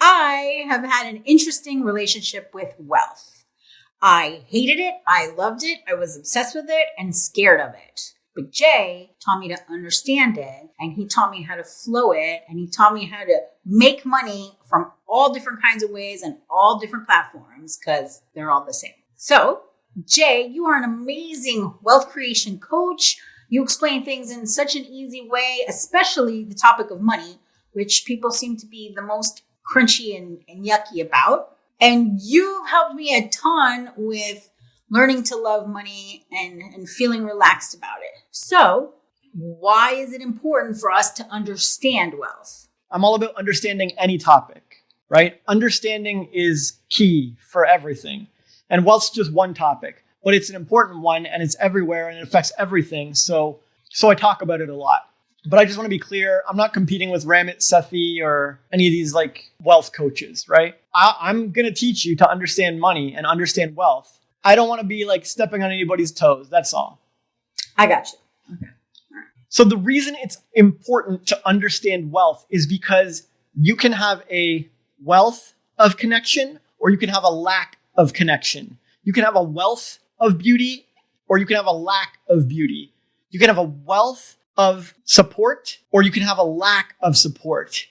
I have had an interesting relationship with wealth. I hated it, I loved it, I was obsessed with it, and scared of it. But Jay taught me to understand it, and he taught me how to flow it, and he taught me how to make money from all different kinds of ways and all different platforms, because they're all the same. So, Jay, you are an amazing wealth creation coach. You explain things in such an easy way, especially the topic of money, which people seem to be the most crunchy and yucky about. And you've helped me a ton with learning to love money and feeling relaxed about it. So why is it important for us to understand wealth? I'm all about understanding any topic, right? Understanding is key for everything. And wealth's just one topic, but it's an important one and it's everywhere and it affects everything. So I talk about it a lot. But I just want to be clear, I'm not competing with Ramit Sethi or any of these like wealth coaches, right? I'm going to teach you to understand money and understand wealth. I don't want to be like stepping on anybody's toes. That's all. I got you. Okay. All right. So the reason it's important to understand wealth is because you can have a wealth of connection or you can have a lack of connection. You can have a wealth of beauty or you can have a lack of beauty. You can have a wealth of support, or you can have a lack of support.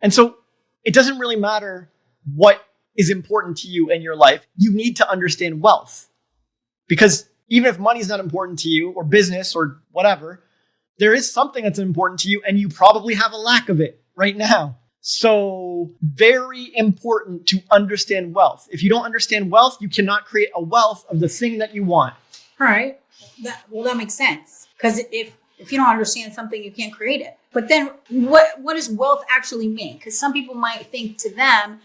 And so it doesn't really matter what is important to you in your life. You need to understand wealth. Because even if money is not important to you, or business, or whatever, there is something that's important to you, and you probably have a lack of it right now. So very important to understand wealth. If you don't understand wealth, you cannot create a wealth of the thing that you want. All right. That makes sense. Because if you don't understand something, you can't create it. But then what does wealth actually mean? Because some people might think to them,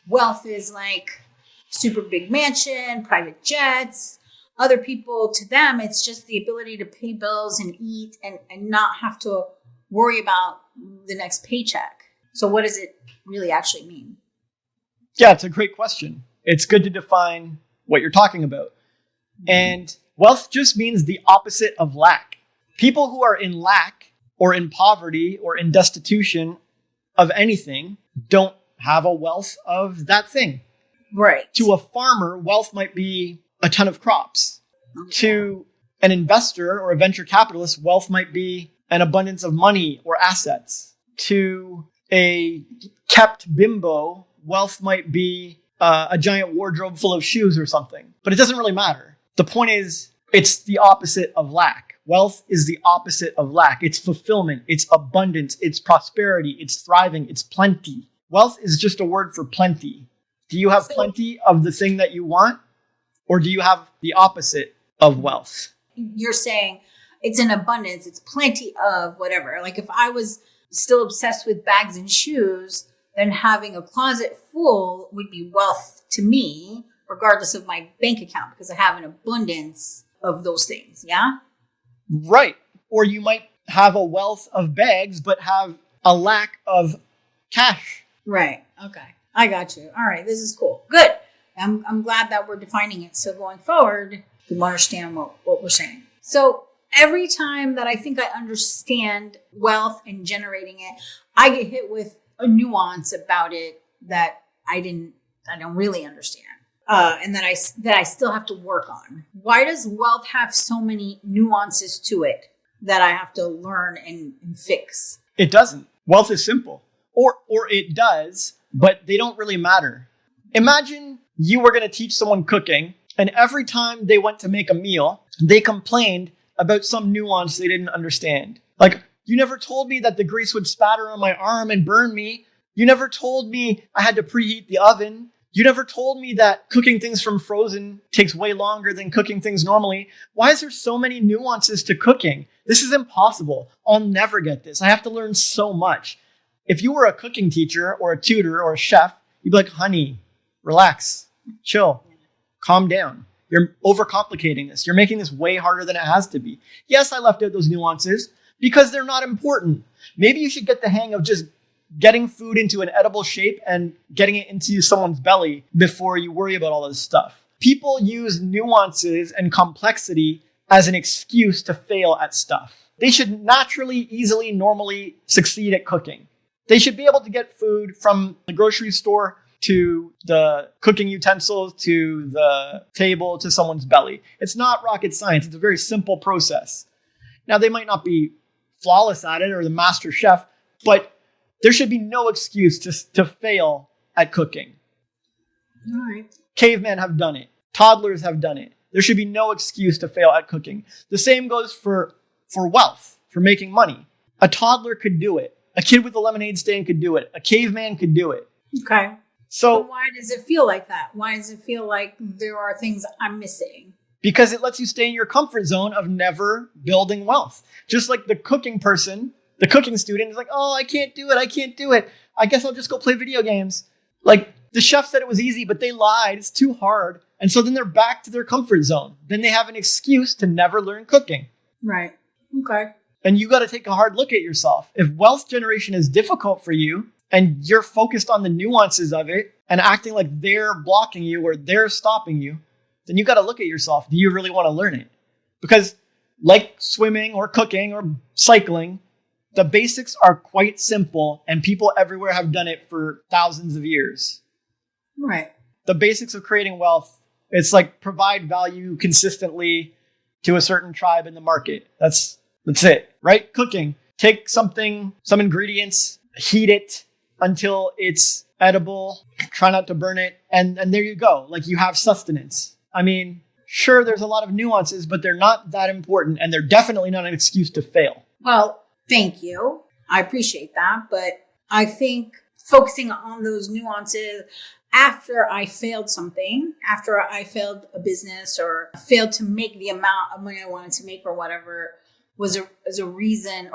wealth is like super big mansion, private jets. Other people, to them, it's just the ability to pay bills and eat and not have to worry about the next paycheck. So what does it really actually mean? Yeah, it's a great question. It's good to define what you're talking about. And wealth just means the opposite of lack. People who are in lack or in poverty or in destitution of anything don't have a wealth of that thing. Right. To a farmer, wealth might be a ton of crops. Okay. To an investor or a venture capitalist, wealth might be an abundance of money or assets. To a kept bimbo, wealth might be a giant wardrobe full of shoes or something. But it doesn't really matter. The point is, it's the opposite of lack. Wealth is the opposite of lack. It's fulfillment, it's abundance, it's prosperity, it's thriving, it's plenty. Wealth is just a word for plenty. Do you have plenty of the thing that you want? Or do you have the opposite of wealth? You're saying it's an abundance, it's plenty of whatever. Like if I was still obsessed with bags and shoes, then having a closet full would be wealth to me, regardless of my bank account, because I have an abundance of those things. Yeah? Right. Or you might have a wealth of bags, but have a lack of cash. Right. Okay. I got you. All right. This is cool. Good. I'm glad that we're defining it. So going forward, we understand what we're saying. So every time that I think I understand wealth and generating it, I get hit with a nuance about it that I don't really understand. And that I still have to work on. Why does wealth have so many nuances to it that I have to learn and fix? It doesn't. Wealth is simple. Or it does, but they don't really matter. Imagine you were going to teach someone cooking, and every time they went to make a meal, they complained about some nuance they didn't understand. Like, you never told me that the grease would spatter on my arm and burn me. You never told me I had to preheat the oven. You never told me that cooking things from frozen takes way longer than cooking things normally. Why is there so many nuances to cooking? This is impossible. I'll never get this. I have to learn so much. If you were a cooking teacher or a tutor or a chef, you'd be like, honey, relax, chill, calm down. You're overcomplicating this. You're making this way harder than it has to be. Yes, I left out those nuances because they're not important. Maybe you should get the hang of just getting food into an edible shape and getting it into someone's belly before you worry about all this stuff. People use nuances and complexity as an excuse to fail at stuff. They should naturally, easily, normally succeed at cooking. They should be able to get food from the grocery store to the cooking utensils to the table to someone's belly. It's not rocket science. It's a very simple process. Now, they might not be flawless at it or the master chef, but there should be no excuse to fail at cooking. All right. Cavemen have done it. Toddlers have done it. There should be no excuse to fail at cooking. The same goes for wealth, for making money. A toddler could do it. A kid with a lemonade stand could do it. A caveman could do it. Okay. So but why does it feel like that? Why does it feel like there are things I'm missing? Because it lets you stay in your comfort zone of never building wealth. Just like the cooking person, the cooking student is like, oh, I can't do it. I can't do it. I guess I'll just go play video games. Like the chef said it was easy, but they lied. It's too hard. And so then they're back to their comfort zone. Then they have an excuse to never learn cooking. Right. Okay. And you got to take a hard look at yourself. If wealth generation is difficult for you and you're focused on the nuances of it and acting like they're blocking you or they're stopping you, then you got to look at yourself. Do you really want to learn it? Because like swimming or cooking or cycling, the basics are quite simple and people everywhere have done it for thousands of years. Right. The basics of creating wealth, it's like provide value consistently to a certain tribe in the market. That's it, right? Cooking. Take some ingredients, heat it until it's edible, try not to burn it, and there you go. Like you have sustenance. I mean, sure, there's a lot of nuances, but they're not that important, and they're definitely not an excuse to fail. Well, thank you. I appreciate that, but I think focusing on those nuances after I failed something, after I failed a business or failed to make the amount of money I wanted to make or whatever, was a reason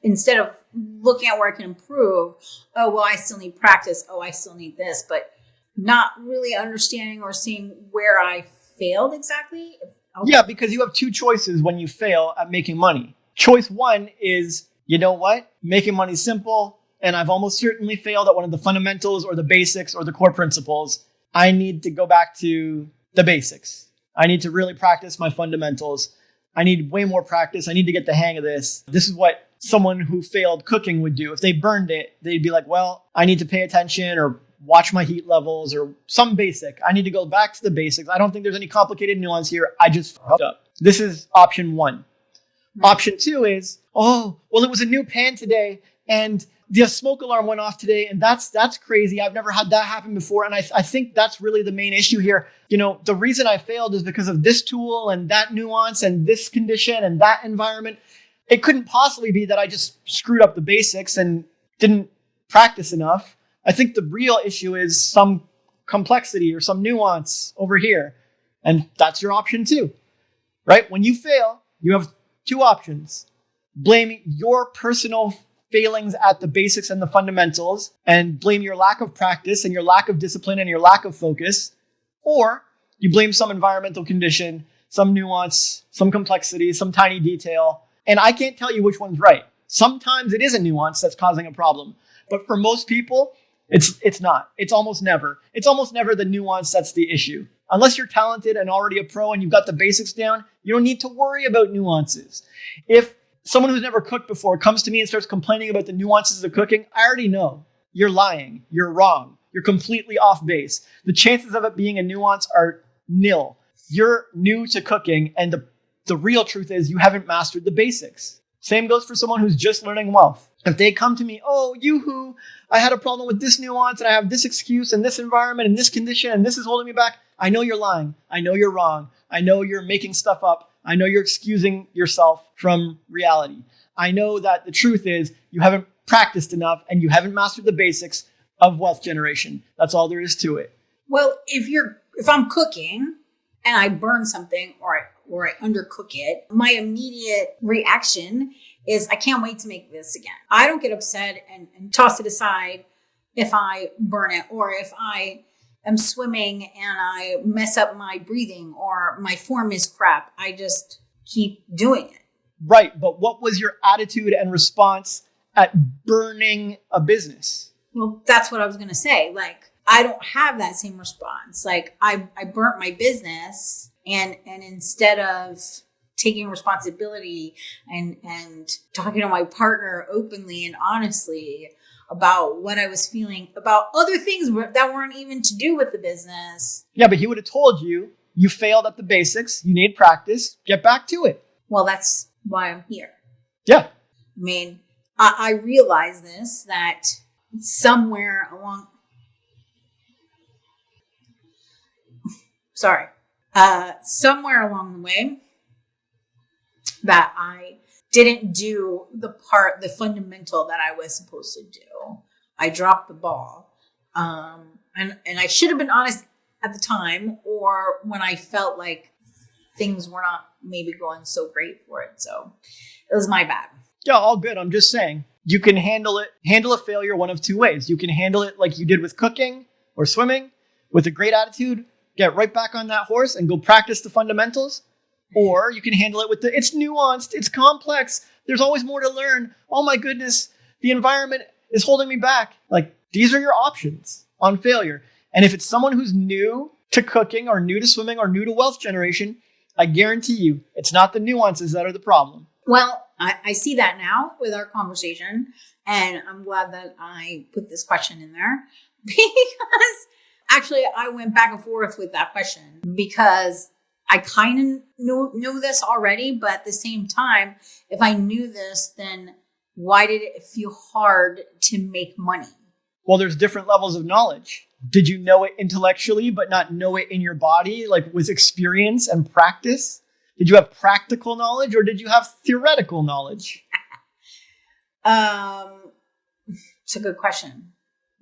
instead of looking at where I can improve. Oh, well, I still need practice. Oh, I still need this, but not really understanding or seeing where I failed exactly. Okay. Yeah, because you have two choices when you fail at making money. Choice one is, you know what? Making money is simple, and I've almost certainly failed at one of the fundamentals or the basics or the core principles. I need to go back to the basics. I need to really practice my fundamentals. I need way more practice. I need to get the hang of this. This is what someone who failed cooking would do. If they burned it, they'd be like, well, I need to pay attention or watch my heat levels or some basic. I need to go back to the basics. I don't think there's any complicated nuance here. I just fucked up. This is option one. Option two is, oh, well, it was a new pan today and the smoke alarm went off today, and that's crazy. I've never had that happen before. And I think that's really the main issue here. You know, the reason I failed is because of this tool and that nuance and this condition and that environment. It couldn't possibly be that I just screwed up the basics and didn't practice enough. I think the real issue is some complexity or some nuance over here. And that's your option too, right? When you fail, you have two options. Blame your personal failings at the basics and the fundamentals and blame your lack of practice and your lack of discipline and your lack of focus. Or you blame some environmental condition, some nuance, some complexity, some tiny detail. And I can't tell you which one's right. Sometimes it is a nuance that's causing a problem. But for most people, it's not. It's almost never. It's almost never the nuance that's the issue. Unless you're talented and already a pro and you've got the basics down, you don't need to worry about nuances. If someone who's never cooked before comes to me and starts complaining about the nuances of cooking, I already know. You're lying. You're wrong. You're completely off base. The chances of it being a nuance are nil. You're new to cooking, and the real truth is you haven't mastered the basics. Same goes for someone who's just learning wealth. If they come to me, oh, yoo-hoo, I had a problem with this nuance and I have this excuse and this environment and this condition and this is holding me back. I know you're lying. I know you're wrong. I know you're making stuff up. I know you're excusing yourself from reality. I know that the truth is you haven't practiced enough and you haven't mastered the basics of wealth generation. That's all there is to it. Well, if I'm cooking and I burn something or I undercook it, my immediate reaction is I can't wait to make this again. I don't get upset and toss it aside if I burn it or if I am swimming and I mess up my breathing or my form is crap. I just keep doing it. Right. But what was your attitude and response at burning a business? Well, that's what I was going to say. Like, I don't have that same response. Like I burnt my business and instead of taking responsibility and talking to my partner openly and honestly about what I was feeling about other things that weren't even to do with the business. Yeah, but he would have told you, you failed at the basics, you need practice, get back to it. Well, that's why I'm here. Yeah. I mean, I realize this, that somewhere along the way that I didn't do the fundamental that I was supposed to do. I dropped the ball. And I should have been honest at the time, or when I felt like things were not maybe going so great for it. So it was my bad. Yeah, all good. I'm just saying, you can handle a failure one of two ways. You can handle it like you did with cooking or swimming, with a great attitude, get right back on that horse and go practice the fundamentals. Or you can handle it with it's nuanced, it's complex, there's always more to learn. Oh my goodness, the environment is holding me back. Like, these are your options on failure. And if it's someone who's new to cooking or new to swimming or new to wealth generation, I guarantee you, it's not the nuances that are the problem. Well, I see that now with our conversation, and I'm glad that I put this question in there, because actually I went back and forth with that question, because I kind of knew this already, but at the same time, if I knew this, then why did it feel hard to make money? Well, there's different levels of knowledge. Did you know it intellectually, but not know it in your body, like with experience and practice? Did you have practical knowledge, or did you have theoretical knowledge? It's a good question.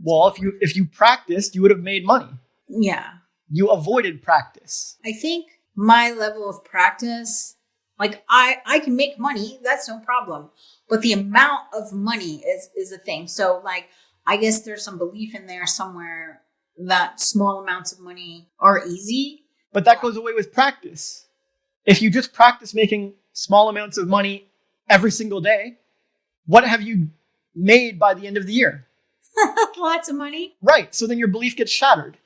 Well, if you practiced, you would have made money. Yeah. You avoided practice. I think my level of practice, like I can make money, that's no problem. But the amount of money is a thing. So like, I guess there's some belief in there somewhere that small amounts of money are easy. But that goes away with practice. If you just practice making small amounts of money every single day, what have you made by the end of the year? Lots of money. Right. So then your belief gets shattered.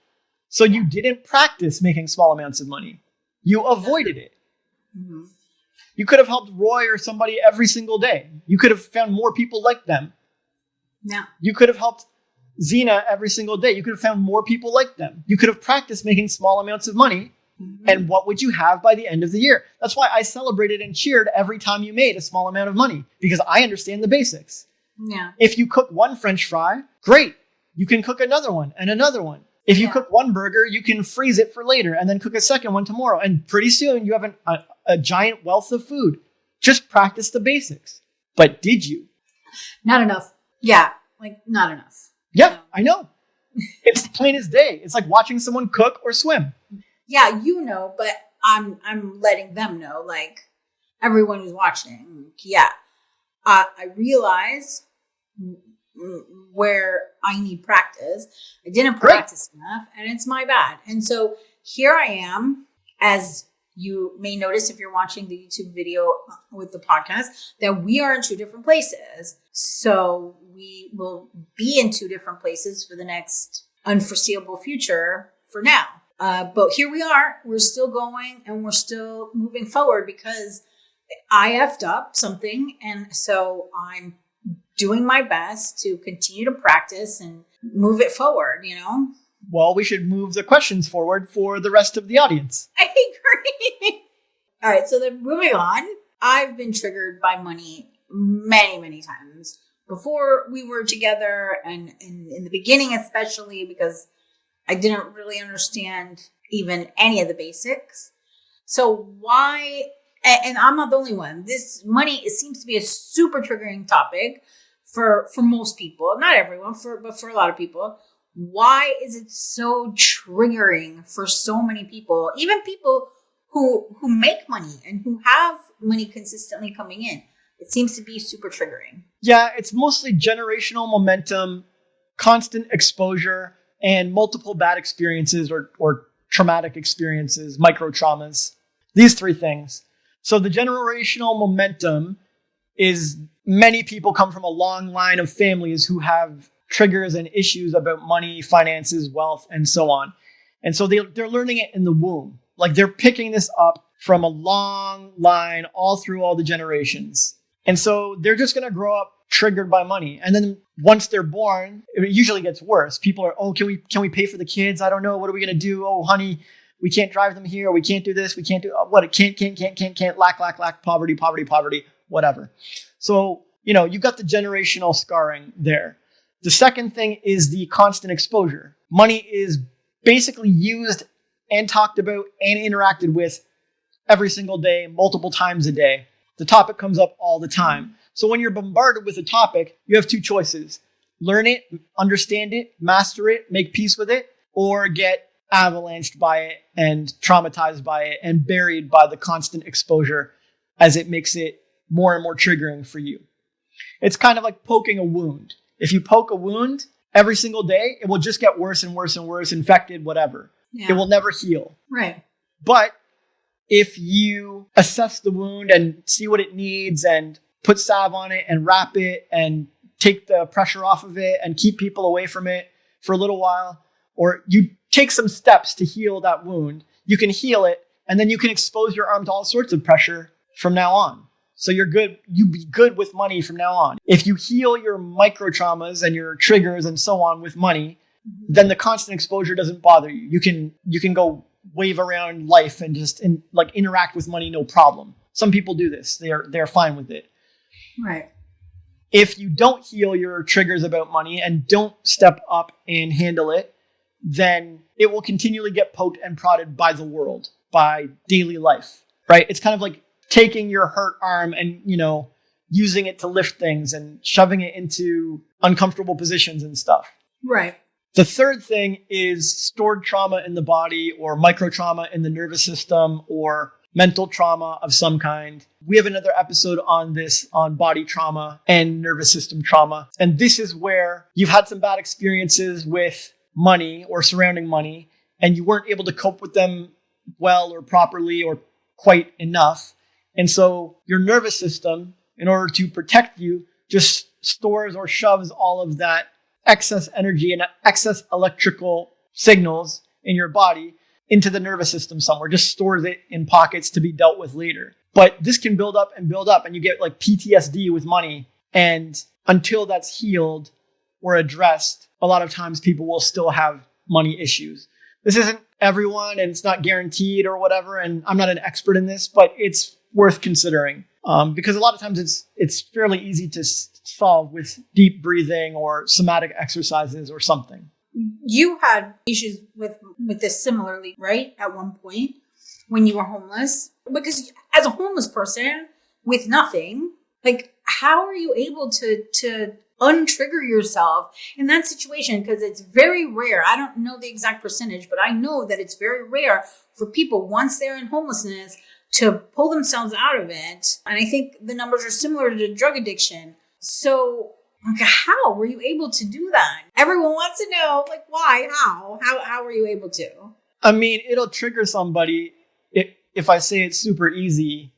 So you didn't practice making small amounts of money. You avoided it. Mm-hmm. You could have helped Roy or somebody every single day. You could have found more people like them. No. You could have helped Zena every single day. You could have found more people like them. You could have practiced making small amounts of money. Mm-hmm. And what would you have by the end of the year? That's why I celebrated and cheered every time you made a small amount of money, because I understand the basics. Yeah. If you cook one French fry, great. You can cook another one and another one. If you cook one burger, you can freeze it for later and then cook a second one tomorrow. And pretty soon you have a giant wealth of food. Just practice the basics. But did you? Not enough. Yeah. Like, not enough. Yeah, I know. It's plain as day. It's like watching someone cook or swim. Yeah, but I'm letting them know, like, everyone who's watching. Yeah. I realize where I need practice. I didn't practice enough, and it's my bad. And so here I am, as you may notice if you're watching the YouTube video with the podcast, that we are in two different places. So we will be in two different places for the next unforeseeable future for now. But here we are. We're still going, and we're still moving forward, because I effed up something. And so I'm doing my best to continue to practice and move it forward, Well, we should move the questions forward for the rest of the audience. I agree. All right. So then moving on, I've been triggered by money many, many times before we were together, and in the beginning, especially because I didn't really understand even any of the basics. So why, and I'm not the only one, this money, it seems to be a super triggering topic for most people, not everyone, but for a lot of people. Why is it so triggering for so many people, even people who make money and who have money consistently coming in? It seems to be super triggering. Yeah, it's mostly generational momentum, constant exposure, and multiple bad experiences or traumatic experiences, micro traumas. These three things. So the generational momentum is many people come from a long line of families who have triggers and issues about money, finances, wealth, and so on. And so they're learning it in the womb. Like, they're picking this up from a long line all through all the generations. And so they're just going to grow up triggered by money. And then once they're born, it usually gets worse. People are, oh, can we pay for the kids? I don't know. What are we going to do? Oh, honey, we can't drive them here. We can't do this. We can't do what? Can't, lack, poverty, whatever. So, you've got the generational scarring there. The second thing is the constant exposure. Money is basically used and talked about and interacted with every single day, multiple times a day. The topic comes up all the time. So when you're bombarded with a topic, you have two choices. Learn it, understand it, master it, make peace with it, or get avalanched by it and traumatized by it and buried by the constant exposure as it makes it more and more triggering for you. It's kind of like poking a wound. If you poke a wound every single day, it will just get worse and worse and worse, infected, whatever. Yeah. It will never heal. Right. But if you assess the wound and see what it needs and put salve on it and wrap it and take the pressure off of it and keep people away from it for a little while, or you take some steps to heal that wound, you can heal it, and then you can expose your arm to all sorts of pressure from now on. So you're good. You be good with money from now on. If you heal your micro traumas and your triggers and so on with money, then the constant exposure doesn't bother you. You can go wave around life and just interact with money, no problem. Some people do this. They're fine with it. Right. If you don't heal your triggers about money and don't step up and handle it, then it will continually get poked and prodded by the world, by daily life, right? It's kind of like taking your hurt arm and, using it to lift things and shoving it into uncomfortable positions and stuff. Right. The third thing is stored trauma in the body or micro trauma in the nervous system or mental trauma of some kind. We have another episode on this, on body trauma and nervous system trauma. And this is where you've had some bad experiences with money or surrounding money, and you weren't able to cope with them well or properly or quite enough. And so your nervous system, in order to protect you, just stores or shoves all of that excess energy and excess electrical signals in your body into the nervous system somewhere, just stores it in pockets to be dealt with later. But this can build up, and you get like PTSD with money. And until that's healed or addressed, a lot of times people will still have money issues. This isn't everyone, and it's not guaranteed or whatever. And I'm not an expert in this, but it's worth considering because a lot of times it's fairly easy to solve with deep breathing or somatic exercises or something. You had issues with this similarly, right? At one point when you were homeless, because as a homeless person with nothing, like how are you able to untrigger yourself in that situation? Because it's very rare. I don't know the exact percentage, but I know that it's very rare for people once they're in homelessness to pull themselves out of it. And I think the numbers are similar to drug addiction. So how were you able to do that? Everyone wants to know, like, why, how were you able to? I mean, it'll trigger somebody if I say it's super easy,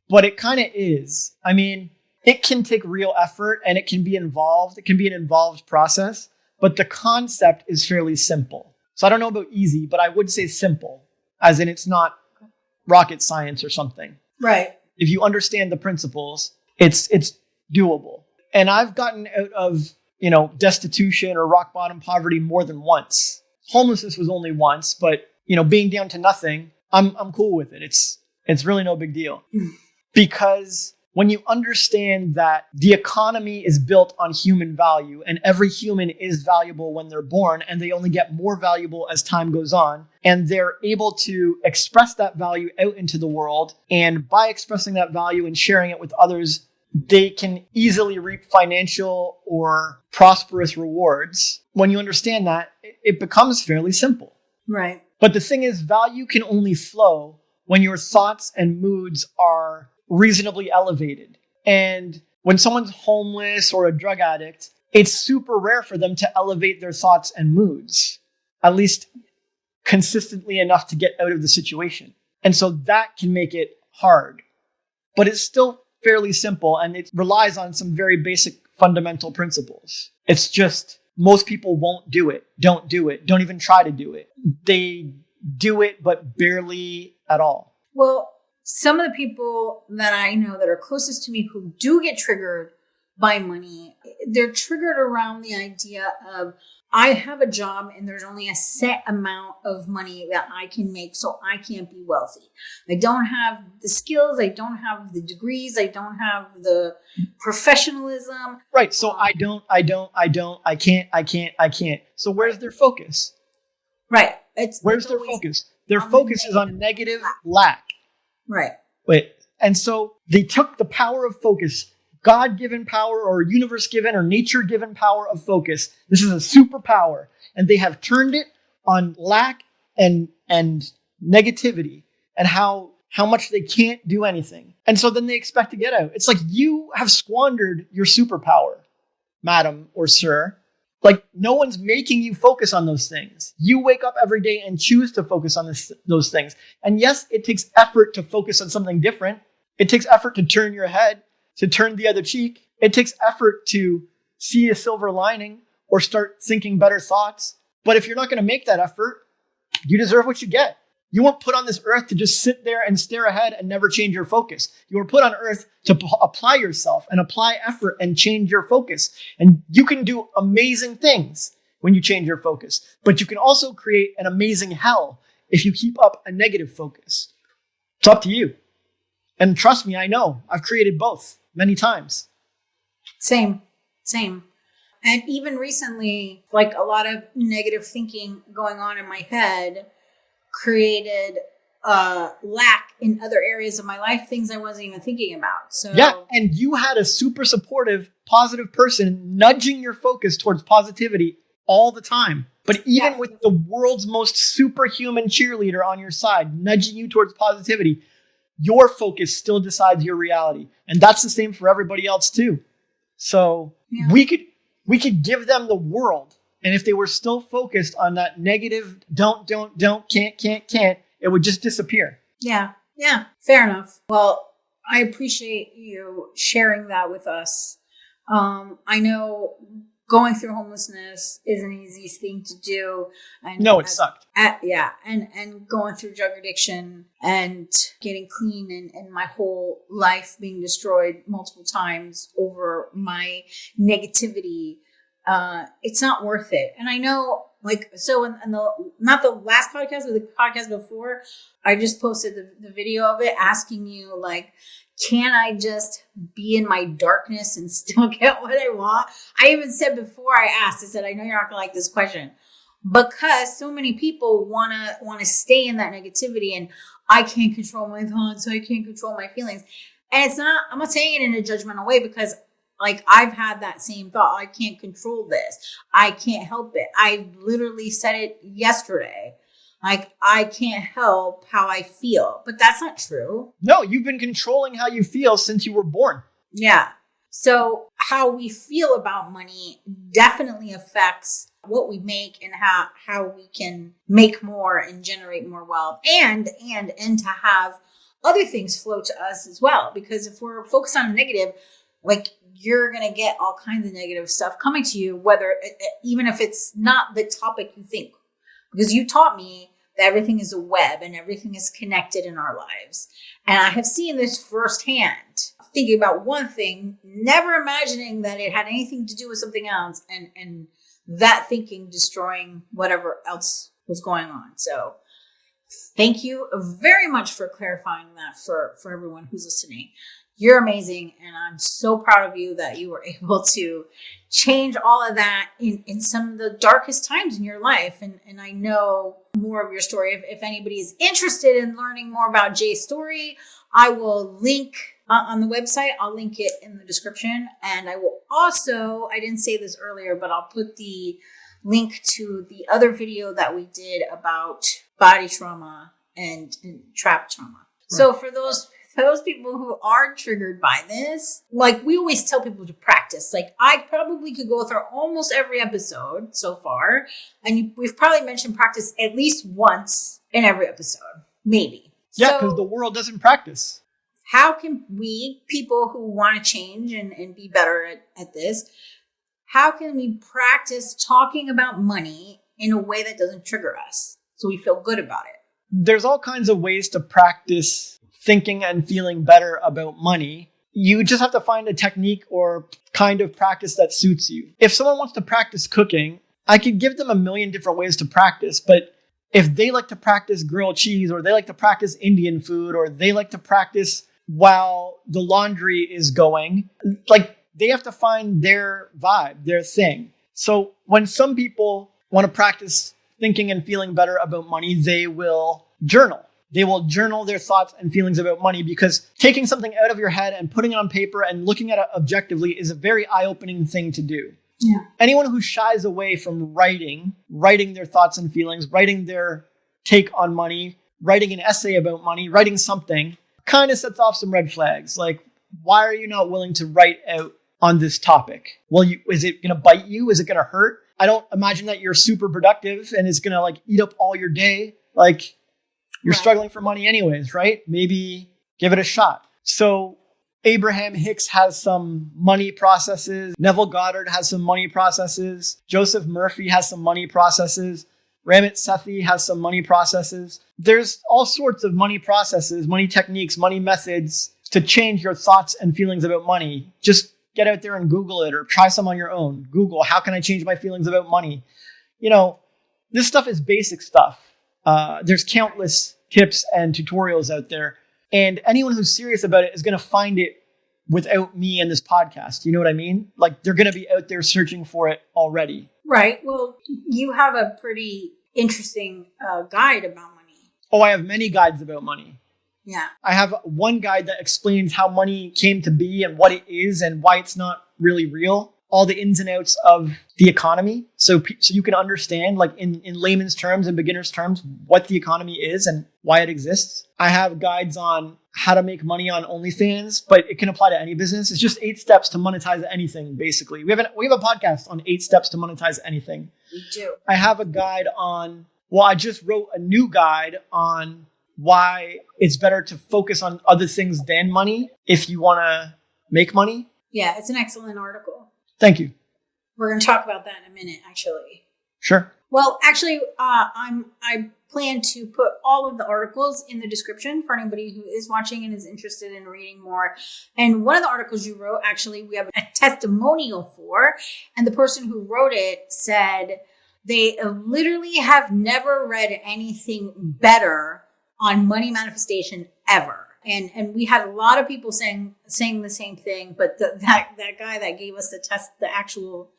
but it kind of is. I mean, it can take real effort and it can be involved. It can be an involved process, but the concept is fairly simple. So I don't know about easy, but I would say simple, as in it's not rocket science or something. Right. If you understand the principles, it's doable. And I've gotten out of, destitution or rock bottom poverty more than once. Homelessness was only once, but, being down to nothing, I'm cool with it. It's really no big deal. Because when you understand that the economy is built on human value and every human is valuable when they're born and they only get more valuable as time goes on, and they're able to express that value out into the world, and by expressing that value and sharing it with others, they can easily reap financial or prosperous rewards. When you understand that, it becomes fairly simple. Right. But the thing is, value can only flow when your thoughts and moods are reasonably elevated. And when someone's homeless or a drug addict, it's super rare for them to elevate their thoughts and moods, at least consistently enough to get out of the situation. And so that can make it hard. But it's still fairly simple, and it relies on some very basic fundamental principles. It's just most people won't do it, don't even try to do it. They do it, but barely at all. Well, some of the people that I know that are closest to me who do get triggered by money, they're triggered around the idea of, I have a job and there's only a set amount of money that I can make, so I can't be wealthy. I don't have the skills, I don't have the degrees, I don't have the professionalism. Right. So I can't. So where's their focus? Right. Where's their focus? Their focus is on negative lack. Right. Wait. And so they took the power of focus, God-given power or universe-given or nature-given power of focus. This is a superpower. And they have turned it on lack and negativity and how much they can't do anything. And so then they expect to get out. It's like you have squandered your superpower, madam or sir. Like no one's making you focus on those things. You wake up every day and choose to focus on those things. And yes, it takes effort to focus on something different. It takes effort to turn your head, to turn the other cheek. It takes effort to see a silver lining or start thinking better thoughts. But if you're not going to make that effort, you deserve what you get. You weren't put on this earth to just sit there and stare ahead and never change your focus. You were put on earth to apply yourself and apply effort and change your focus. And you can do amazing things when you change your focus. But you can also create an amazing hell if you keep up a negative focus. It's up to you. And trust me, I know. I've created both many times. Same. And even recently, like a lot of negative thinking going on in my head created lack in other areas of my life, things I wasn't even thinking about. So yeah, and you had a super supportive, positive person nudging your focus towards positivity all the time. But even with the world's most superhuman cheerleader on your side, nudging you towards positivity, your focus still decides your reality. And that's the same for everybody else too. So we could give them the world. And if they were still focused on that negative, don't, can't, it would just disappear. Yeah. Fair enough. Well, I appreciate you sharing that with us. I know going through homelessness isn't the easiest thing to do. And no, it sucked. And going through drug addiction and getting clean and my whole life being destroyed multiple times over my negativity. It's not worth it. And I know, like, so in not the last podcast, but the podcast before, I just posted the video of it asking you, like, can I just be in my darkness and still get what I want? I even said before I asked, I said, I know you're not gonna like this question, because so many people wanna stay in that negativity, and I can't control my thoughts, I can't control my feelings. And it's not, I'm not saying it in a judgmental way, because like I've had that same thought. I can't control this. I can't help it. I literally said it yesterday. Like, I can't help how I feel, but that's not true. No, you've been controlling how you feel since you were born. Yeah. So how we feel about money definitely affects what we make and how we can make more and generate more wealth and to have other things flow to us as well. Because if we're focused on negative, like, you're going to get all kinds of negative stuff coming to you, even if it's not the topic you think. Because you taught me that everything is a web and everything is connected in our lives. And I have seen this firsthand, thinking about one thing, never imagining that it had anything to do with something else, and that thinking destroying whatever else was going on. So thank you very much for clarifying that for everyone who's listening. You're amazing, and I'm so proud of you that you were able to change all of that in some of the darkest times in your life. And I know more of your story. If anybody is interested in learning more about Jay's story, I will link on the website. I'll link it in the description. And I will also, I didn't say this earlier, but I'll put the link to the other video that we did about body trauma and trap trauma. Right. So for those people who are triggered by this, like, we always tell people to practice. Like, I probably could go through almost every episode so far, and we've probably mentioned practice at least once in every episode, maybe. Yeah, because the world doesn't practice. How can we, people who want to change and be better at this, how can we practice talking about money in a way that doesn't trigger us so we feel good about it? there's all kinds of ways to practice thinking and feeling better about money. You just have to find a technique or kind of practice that suits you. If someone wants to practice cooking, I could give them a million different ways to practice, but if they like to practice grilled cheese, or they like to practice Indian food, or they like to practice while the laundry is going, like, they have to find their vibe, their thing. So when some people want to practice thinking and feeling better about money, they will journal. They will journal their thoughts and feelings about money, because taking something out of your head and putting it on paper and looking at it objectively is a very eye-opening thing to do. Yeah. Anyone who shies away from writing their thoughts and feelings, writing their take on money, writing an essay about money, writing something, kind of sets off some red flags. Like, why are you not willing to write out on this topic? Well, is it going to bite you? Is it going to hurt? I don't imagine that you're super productive and it's going to like eat up all your day. Like, you're struggling for money anyways, right? Maybe give it a shot. So Abraham Hicks has some money processes. Neville Goddard has some money processes. Joseph Murphy has some money processes. Ramit Sethi has some money processes. There's all sorts of money processes, money techniques, money methods to change your thoughts and feelings about money. Just get out there and Google it, or try some on your own. Google, how can I change my feelings about money? You know, this stuff is basic stuff. There's countless tips and tutorials out there. And anyone who's serious about it is going to find it without me and this podcast. You know what I mean? Like, they're going to be out there searching for it already. Right. Well, you have a pretty interesting guide about money. Oh, I have many guides about money. Yeah. I have one guide that explains how money came to be and what it is and why it's not really real. All the ins and outs of the economy. So you can understand, like, in layman's terms and beginner's terms, what the economy is and why it exists. I have guides on how to make money on OnlyFans, but it can apply to any business. It's just 8 steps to monetize anything, basically. We have a podcast on 8 steps to monetize anything. We do. I have a guide on, I just wrote a new guide on why it's better to focus on other things than money if you want to make money. Yeah, it's an excellent article. Thank you. We're going to talk about that in a minute, actually. Sure. Well, actually, I plan to put all of the articles in the description for anybody who is watching and is interested in reading more. And one of the articles you wrote, actually, we have a testimonial for, and the person who wrote it said they literally have never read anything better on money manifestation ever. And we had a lot of people saying the same thing, but that guy that gave us the actual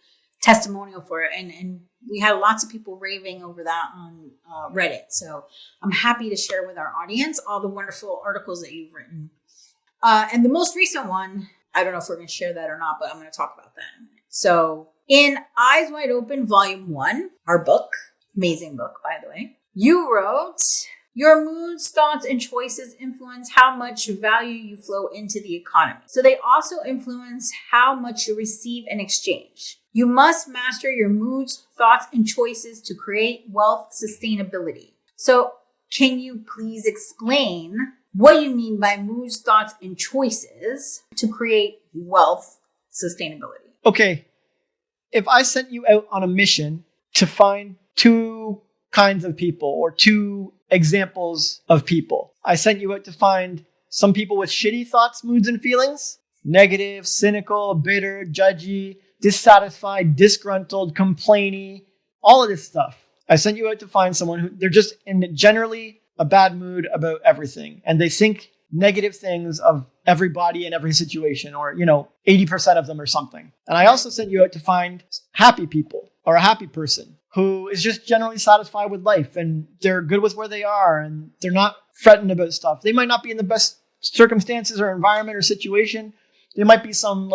testimonial for it, and we had lots of people raving over that on Reddit. So I'm happy to share with our audience all the wonderful articles that you've written. And the most recent one, I don't know if we're going to share that or not, but I'm going to talk about that in a minute. So in Eyes Wide Open, Volume 1, our book, amazing book, by the way, you wrote, your moods, thoughts, and choices influence how much value you flow into the economy. So they also influence how much you receive and exchange. You must master your moods, thoughts, and choices to create wealth sustainability. So can you please explain what you mean by moods, thoughts, and choices to create wealth sustainability? Okay. If I sent you out on a mission to find 2 kinds of people or 2 examples of people, I sent you out to find some people with shitty thoughts, moods, and feelings, negative, cynical, bitter, judgy, dissatisfied, disgruntled, complainy, all of this stuff. I sent you out to find someone who they're just in generally a bad mood about everything. And they think negative things of everybody in every situation, or, 80% of them or something. And I also sent you out to find happy people, or a happy person who is just generally satisfied with life and they're good with where they are and they're not fretting about stuff. They might not be in the best circumstances or environment or situation. They might be some,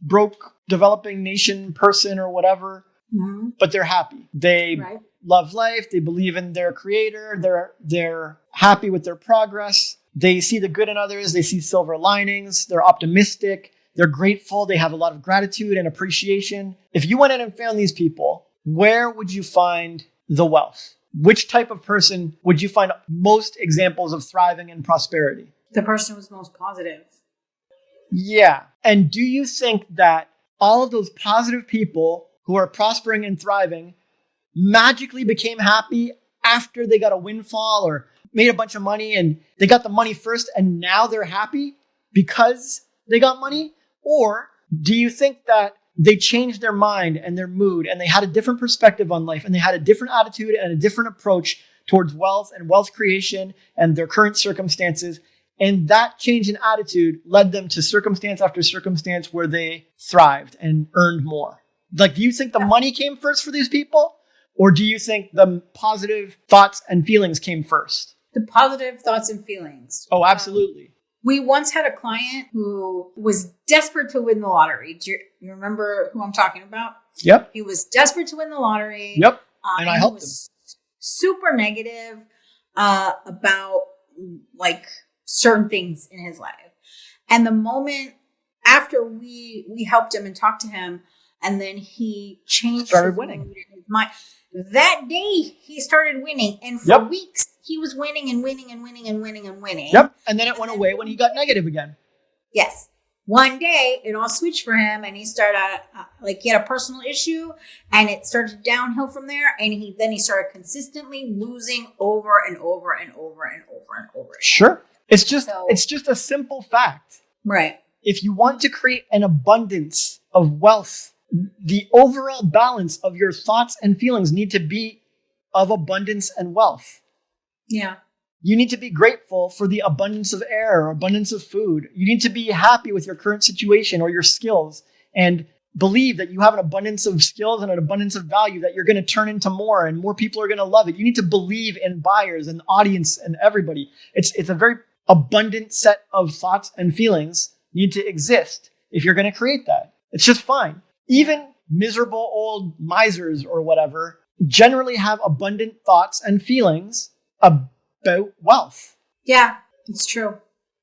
broke developing nation person or whatever, but they're happy. They love life. They believe in their creator. They're happy with their progress. They see the good in others. They see silver linings. They're optimistic. They're grateful. They have a lot of gratitude and appreciation. If you went in and found these people, where would you find the wealth? Which type of person would you find most examples of thriving and prosperity? The person who's most positive. Yeah. And do you think that all of those positive people who are prospering and thriving magically became happy after they got a windfall or made a bunch of money and they got the money first and now they're happy because they got money? Or do you think that they changed their mind and their mood and they had a different perspective on life and they had a different attitude and a different approach towards wealth and wealth creation and their current circumstances? And that change in attitude led them to circumstance after circumstance where they thrived and earned more. Like, do you think the money came first for these people? Or do you think the positive thoughts and feelings came first? The positive thoughts and feelings. Oh, absolutely. We once had a client who was desperate to win the lottery. Do you remember who I'm talking about? Yep. He was desperate to win the lottery. Yep. And I helped him. Super negative about like certain things in his life. And the moment after we helped him and talked to him, and then he started winning. His mind. That day he started winning, and for weeks he was winning and winning and winning and winning and winning. Yep. And then it went away when he got negative again. Yes. One day it all switched for him, and he started he had a personal issue, and it started downhill from there. And he started consistently losing over and over and over and over and over again. Sure. It's just a simple fact. Right. If you want to create an abundance of wealth, the overall balance of your thoughts and feelings need to be of abundance and wealth. Yeah. You need to be grateful for the abundance of air or abundance of food. You need to be happy with your current situation or your skills and believe that you have an abundance of skills and an abundance of value that you're going to turn into more and more people are going to love it. You need to believe in buyers and audience and everybody. It's a very abundant set of thoughts and feelings need to exist if you're going to create that. It's just fine. Even miserable old misers or whatever generally have abundant thoughts and feelings about wealth. Yeah, it's true.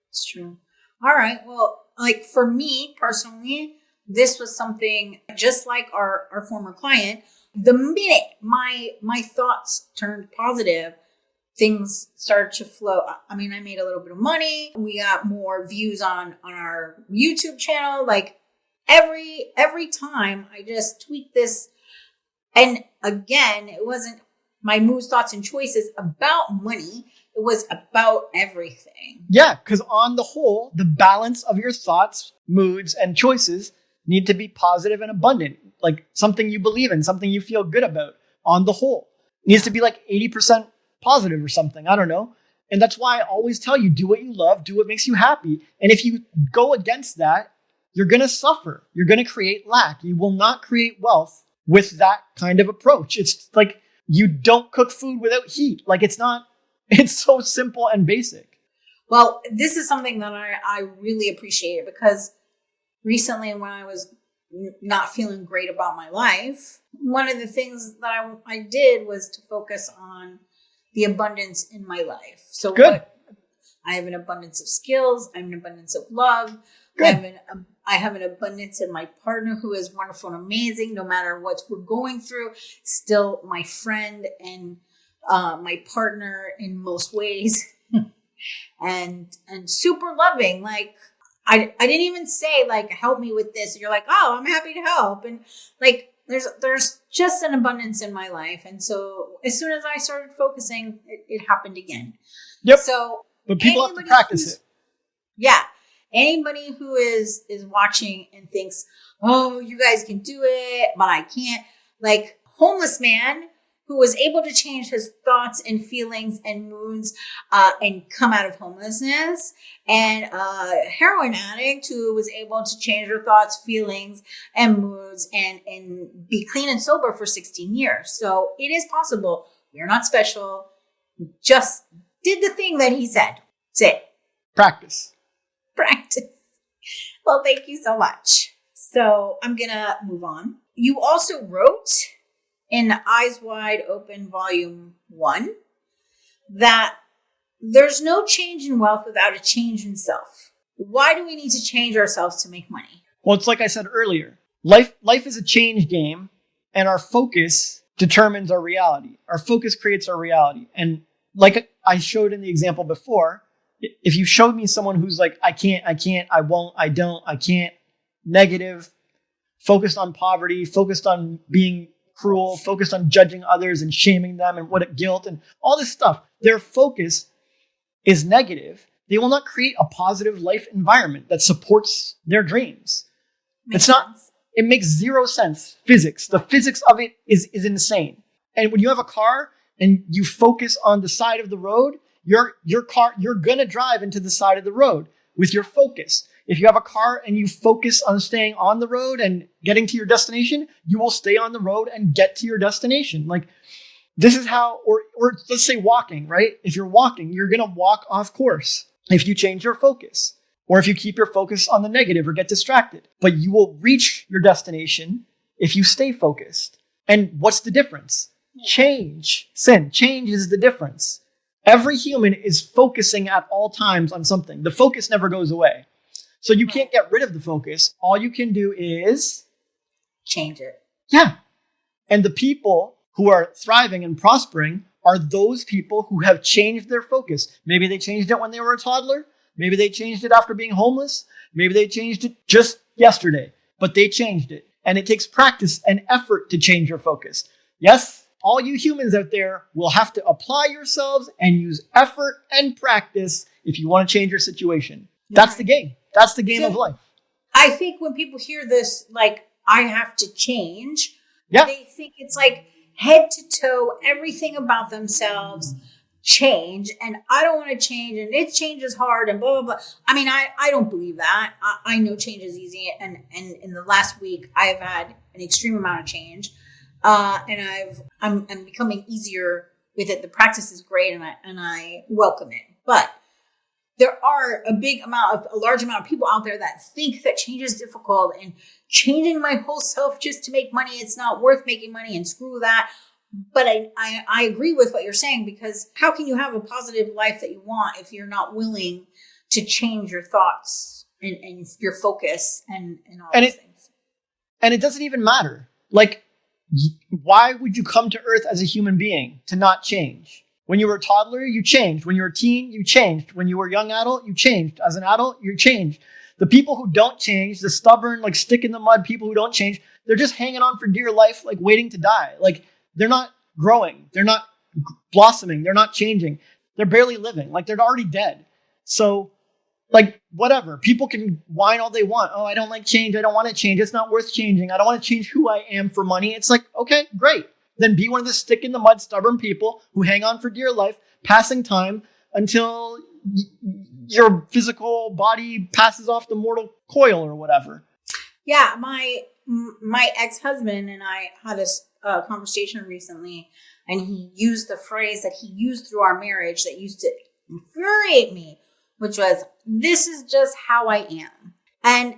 It's true. All right. Well, like for me personally, this was something just like our former client. The minute my thoughts turned positive, things started to flow. I mean, I made a little bit of money. We got more views on our YouTube channel. Like every time I just tweaked this. And again, it wasn't my moods, thoughts, and choices about money. It was about everything. Yeah, because on the whole, the balance of your thoughts, moods, and choices need to be positive and abundant. Like something you believe in, something you feel good about on the whole. It needs to be like 80% positive or something. I don't know. And that's why I always tell you, do what you love, do what makes you happy. And if you go against that, you're going to suffer. You're going to create lack. You will not create wealth with that kind of approach. It's like you don't cook food without heat. Like it's so simple and basic. Well, this is something that I really appreciate because recently when I was not feeling great about my life, one of the things that I did was to focus on the abundance in my life. So good. I have an abundance of skills. I have an abundance of love. Good. I have an abundance in my partner who is wonderful and amazing. No matter what we're going through, still my friend and my partner in most ways, and super loving. Like I didn't even say like help me with this. You're like, oh, I'm happy to help, and like there's just an abundance in my life. And so as soon as I started focusing, it happened again. Yep. So, but people have to practice it. Yeah. Anybody who is watching and thinks, oh, you guys can do it, but I can't. Like homeless man who was able to change his thoughts and feelings and moods and come out of homelessness, and a heroin addict who was able to change her thoughts, feelings, and moods and be clean and sober for 16 years. So it is possible. We're not special. We just did the thing that he said. That's it. Practice. Well, thank you so much. So I'm going to move on. You also wrote in Eyes Wide Open Volume 1 that there's no change in wealth without a change in self. Why do we need to change ourselves to make money? Well, it's like I said earlier. Life is a change game, and our focus determines our reality. Our focus creates our reality. And like I showed in the example before, if you showed me someone who's like, I can't, I won't, I don't, I can't, negative, focused on poverty, focused on being cruel, focused on judging others and shaming them and what guilt and all this stuff. Their focus is negative. They will not create a positive life environment that supports their dreams. It makes zero sense. Physics. The physics of it is insane. And when you have a car and you focus on the side of the road, your car, you're going to drive into the side of the road with your focus. If you have a car and you focus on staying on the road and getting to your destination, you will stay on the road and get to your destination. Like, this is how, or let's say walking, right? If you're walking, you're going to walk off course if you change your focus, or if you keep your focus on the negative or get distracted. But you will reach your destination if you stay focused. And what's the difference? Change is the difference. Every human is focusing at all times on something. The focus never goes away. So you can't get rid of the focus. All you can do is change it. Yeah. And the people who are thriving and prospering are those people who have changed their focus. Maybe they changed it when they were a toddler. Maybe they changed it after being homeless. Maybe they changed it just yesterday, but they changed it. And it takes practice and effort to change your focus. Yes, all you humans out there will have to apply yourselves and use effort and practice if you want to change your situation. That's the game. That's the game of life. I think when people hear this, like, I have to change, they think it's like head to toe, everything about themselves change, and I don't want to change, and it change is hard, and blah, blah, blah. I mean, I don't believe that. I know change is easy, and in the last week, I have had an extreme amount of change, and I'm becoming easier with it. The practice is great, and I welcome it, but there are a large amount of people out there that think that change is difficult, and changing my whole self just to make money, it's not worth making money, and screw that. But I agree with what you're saying, because how can you have a positive life that you want if you're not willing to change your thoughts and your focus and all those things? And it doesn't even matter. Like, why would you come to Earth as a human being to not change? When you were a toddler, you changed. When you were a teen, you changed. When you were a young adult, you changed. As an adult, you changed. The people who don't change, the stubborn, like stick in the mud people who don't change, they're just hanging on for dear life, like waiting to die. Like, they're not growing. They're not blossoming. They're not changing. They're barely living. Like, they're already dead. So, like, whatever. People can whine all they want. Oh, I don't like change. I don't want to change. It's not worth changing. I don't want to change who I am for money. It's like, okay, great. Then be one of the stick in the mud, stubborn people who hang on for dear life, passing time until your physical body passes off the mortal coil or whatever. Yeah, my ex-husband and I had a conversation recently, and he used the phrase that he used through our marriage that used to infuriate me, which was, this is just how I am. And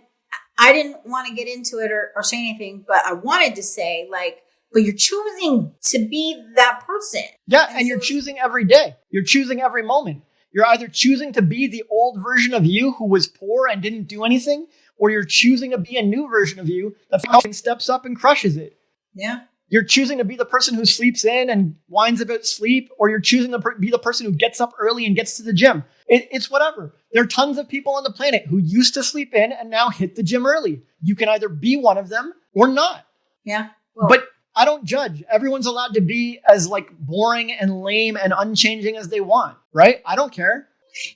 I didn't want to get into it or say anything, but I wanted to say, like, but you're choosing to be that person. Yeah, and you're choosing every day. You're choosing every moment. You're either choosing to be the old version of you who was poor and didn't do anything, or you're choosing to be a new version of you that fucking steps up and crushes it. Yeah. You're choosing to be the person who sleeps in and whines about sleep, or you're choosing to be the person who gets up early and gets to the gym. It's whatever. There are tons of people on the planet who used to sleep in and now hit the gym early. You can either be one of them or not. Yeah. Well, but I don't judge. Everyone's allowed to be as like boring and lame and unchanging as they want, right? I don't care.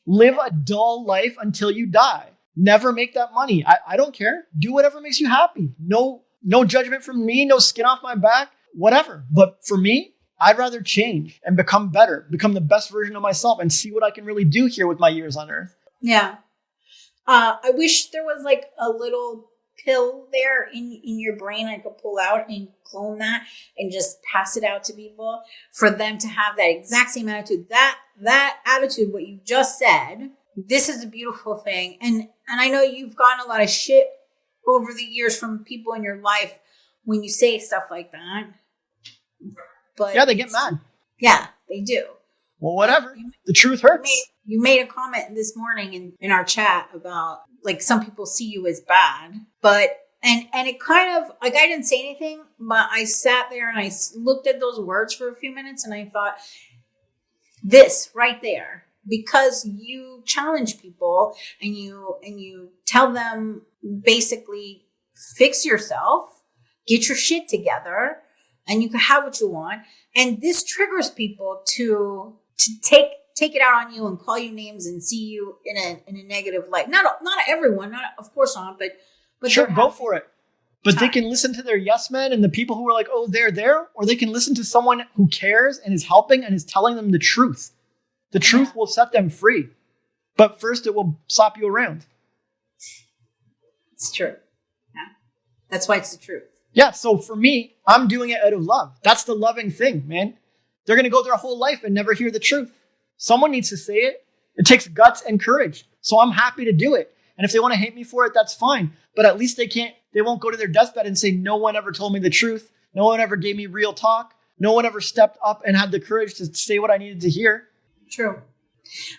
Live a dull life until you die. Never make that money. I don't care. Do whatever makes you happy. No judgment from me, no skin off my back, whatever. But for me, I'd rather change and become better, become the best version of myself, and see what I can really do here with my years on Earth. Yeah. I wish there was like a little pill there in your brain I could pull out and clone that and just pass it out to people for them to have that exact same attitude. That attitude, what you just said, this is a beautiful thing. And I know you've gotten a lot of shit over the years from people in your life when you say stuff like that. But yeah, they get mad. Yeah, they do. Well, whatever. The truth hurts. You made a comment this morning in our chat about, like, some people see you as bad, but and it kind of, like, I didn't say anything, but I sat there and I looked at those words for a few minutes and I thought, this right there, because you challenge people and you tell them basically fix yourself, get your shit together, and you can have what you want. And this triggers people to take it out on you and call you names and see you in a negative light. Not everyone, not of course not, but sure, go for it. But they can listen to their yes men and the people who are like, oh, they're there, or they can listen to someone who cares and is helping and is telling them the truth. The truth will set them free. But first, it will slap you around. It's true. Yeah. That's why it's the truth. Yeah, so for me, I'm doing it out of love. That's the loving thing, man. They're going to go their whole life and never hear the truth. Someone needs to say it. It takes guts and courage. So I'm happy to do it. And if they want to hate me for it, that's fine. But at least they won't go to their deathbed and say, no one ever told me the truth. No one ever gave me real talk. No one ever stepped up and had the courage to say what I needed to hear. True.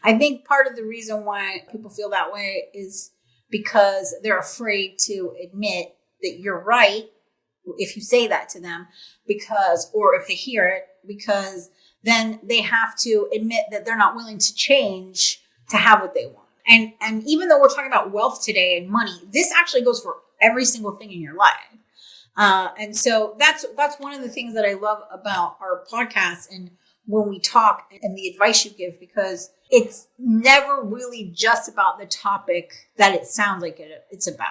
I think part of the reason why people feel that way is because they're afraid to admit that you're right if you say that to them, or if they hear it, because then they have to admit that they're not willing to change to have what they want. And even though we're talking about wealth today and money, this actually goes for every single thing in your life. And so that's one of the things that I love about our podcast and when we talk and the advice you give, because it's never really just about the topic that it sounds like it's about.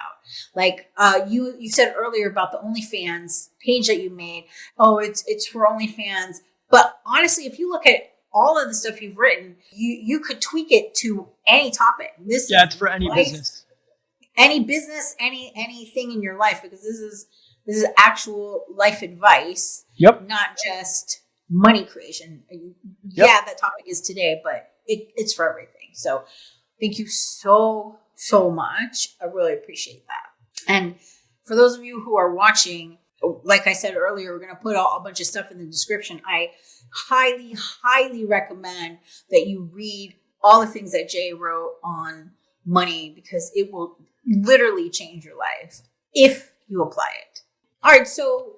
Like you said earlier about the OnlyFans page that you made. Oh, it's for OnlyFans. But honestly, if you look at all of the stuff you've written, you could tweak it to any topic. It's for any business. Any business, anything in your life, because this is actual life advice. Yep. Not just money creation. Yep. Yeah, that topic is today, but it's for everything. So thank you so much. I really appreciate that. And for those of you who are watching, like I said earlier, we're going to put a bunch of stuff in the description. I highly, highly recommend that you read all the things that Jay wrote on money, because it will literally change your life if you apply it. All right. So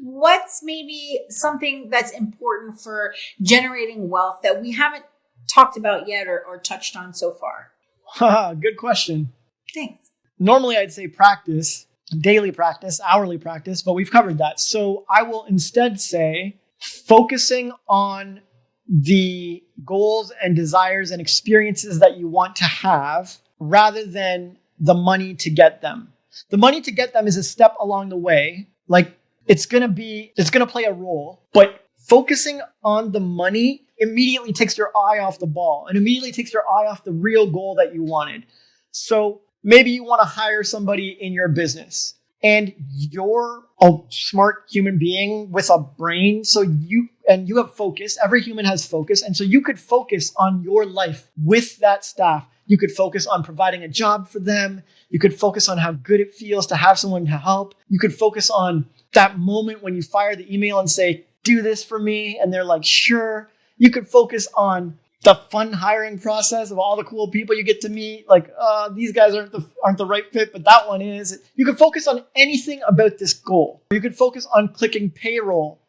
what's maybe something that's important for generating wealth that we haven't talked about yet or touched on so far? Good question. Thanks. Normally I'd say practice, daily practice, hourly practice, but we've covered that. So I will instead say focusing on the goals and desires and experiences that you want to have rather than the money to get them. The money to get them is a step along the way. Like it's going to play a role, but focusing on the money immediately takes your eye off the ball and immediately takes your eye off the real goal that you wanted. So maybe you want to hire somebody in your business and you're a smart human being with a brain. So you have focus. Every human has focus. And so you could focus on your life with that staff. You could focus on providing a job for them. You could focus on how good it feels to have someone to help. You could focus on that moment when you fire the email and say, do this for me. And they're like, sure. You could focus on the fun hiring process of all the cool people you get to meet. Like, these guys aren't the right fit, but that one is. You could focus on anything about this goal. You could focus on clicking payroll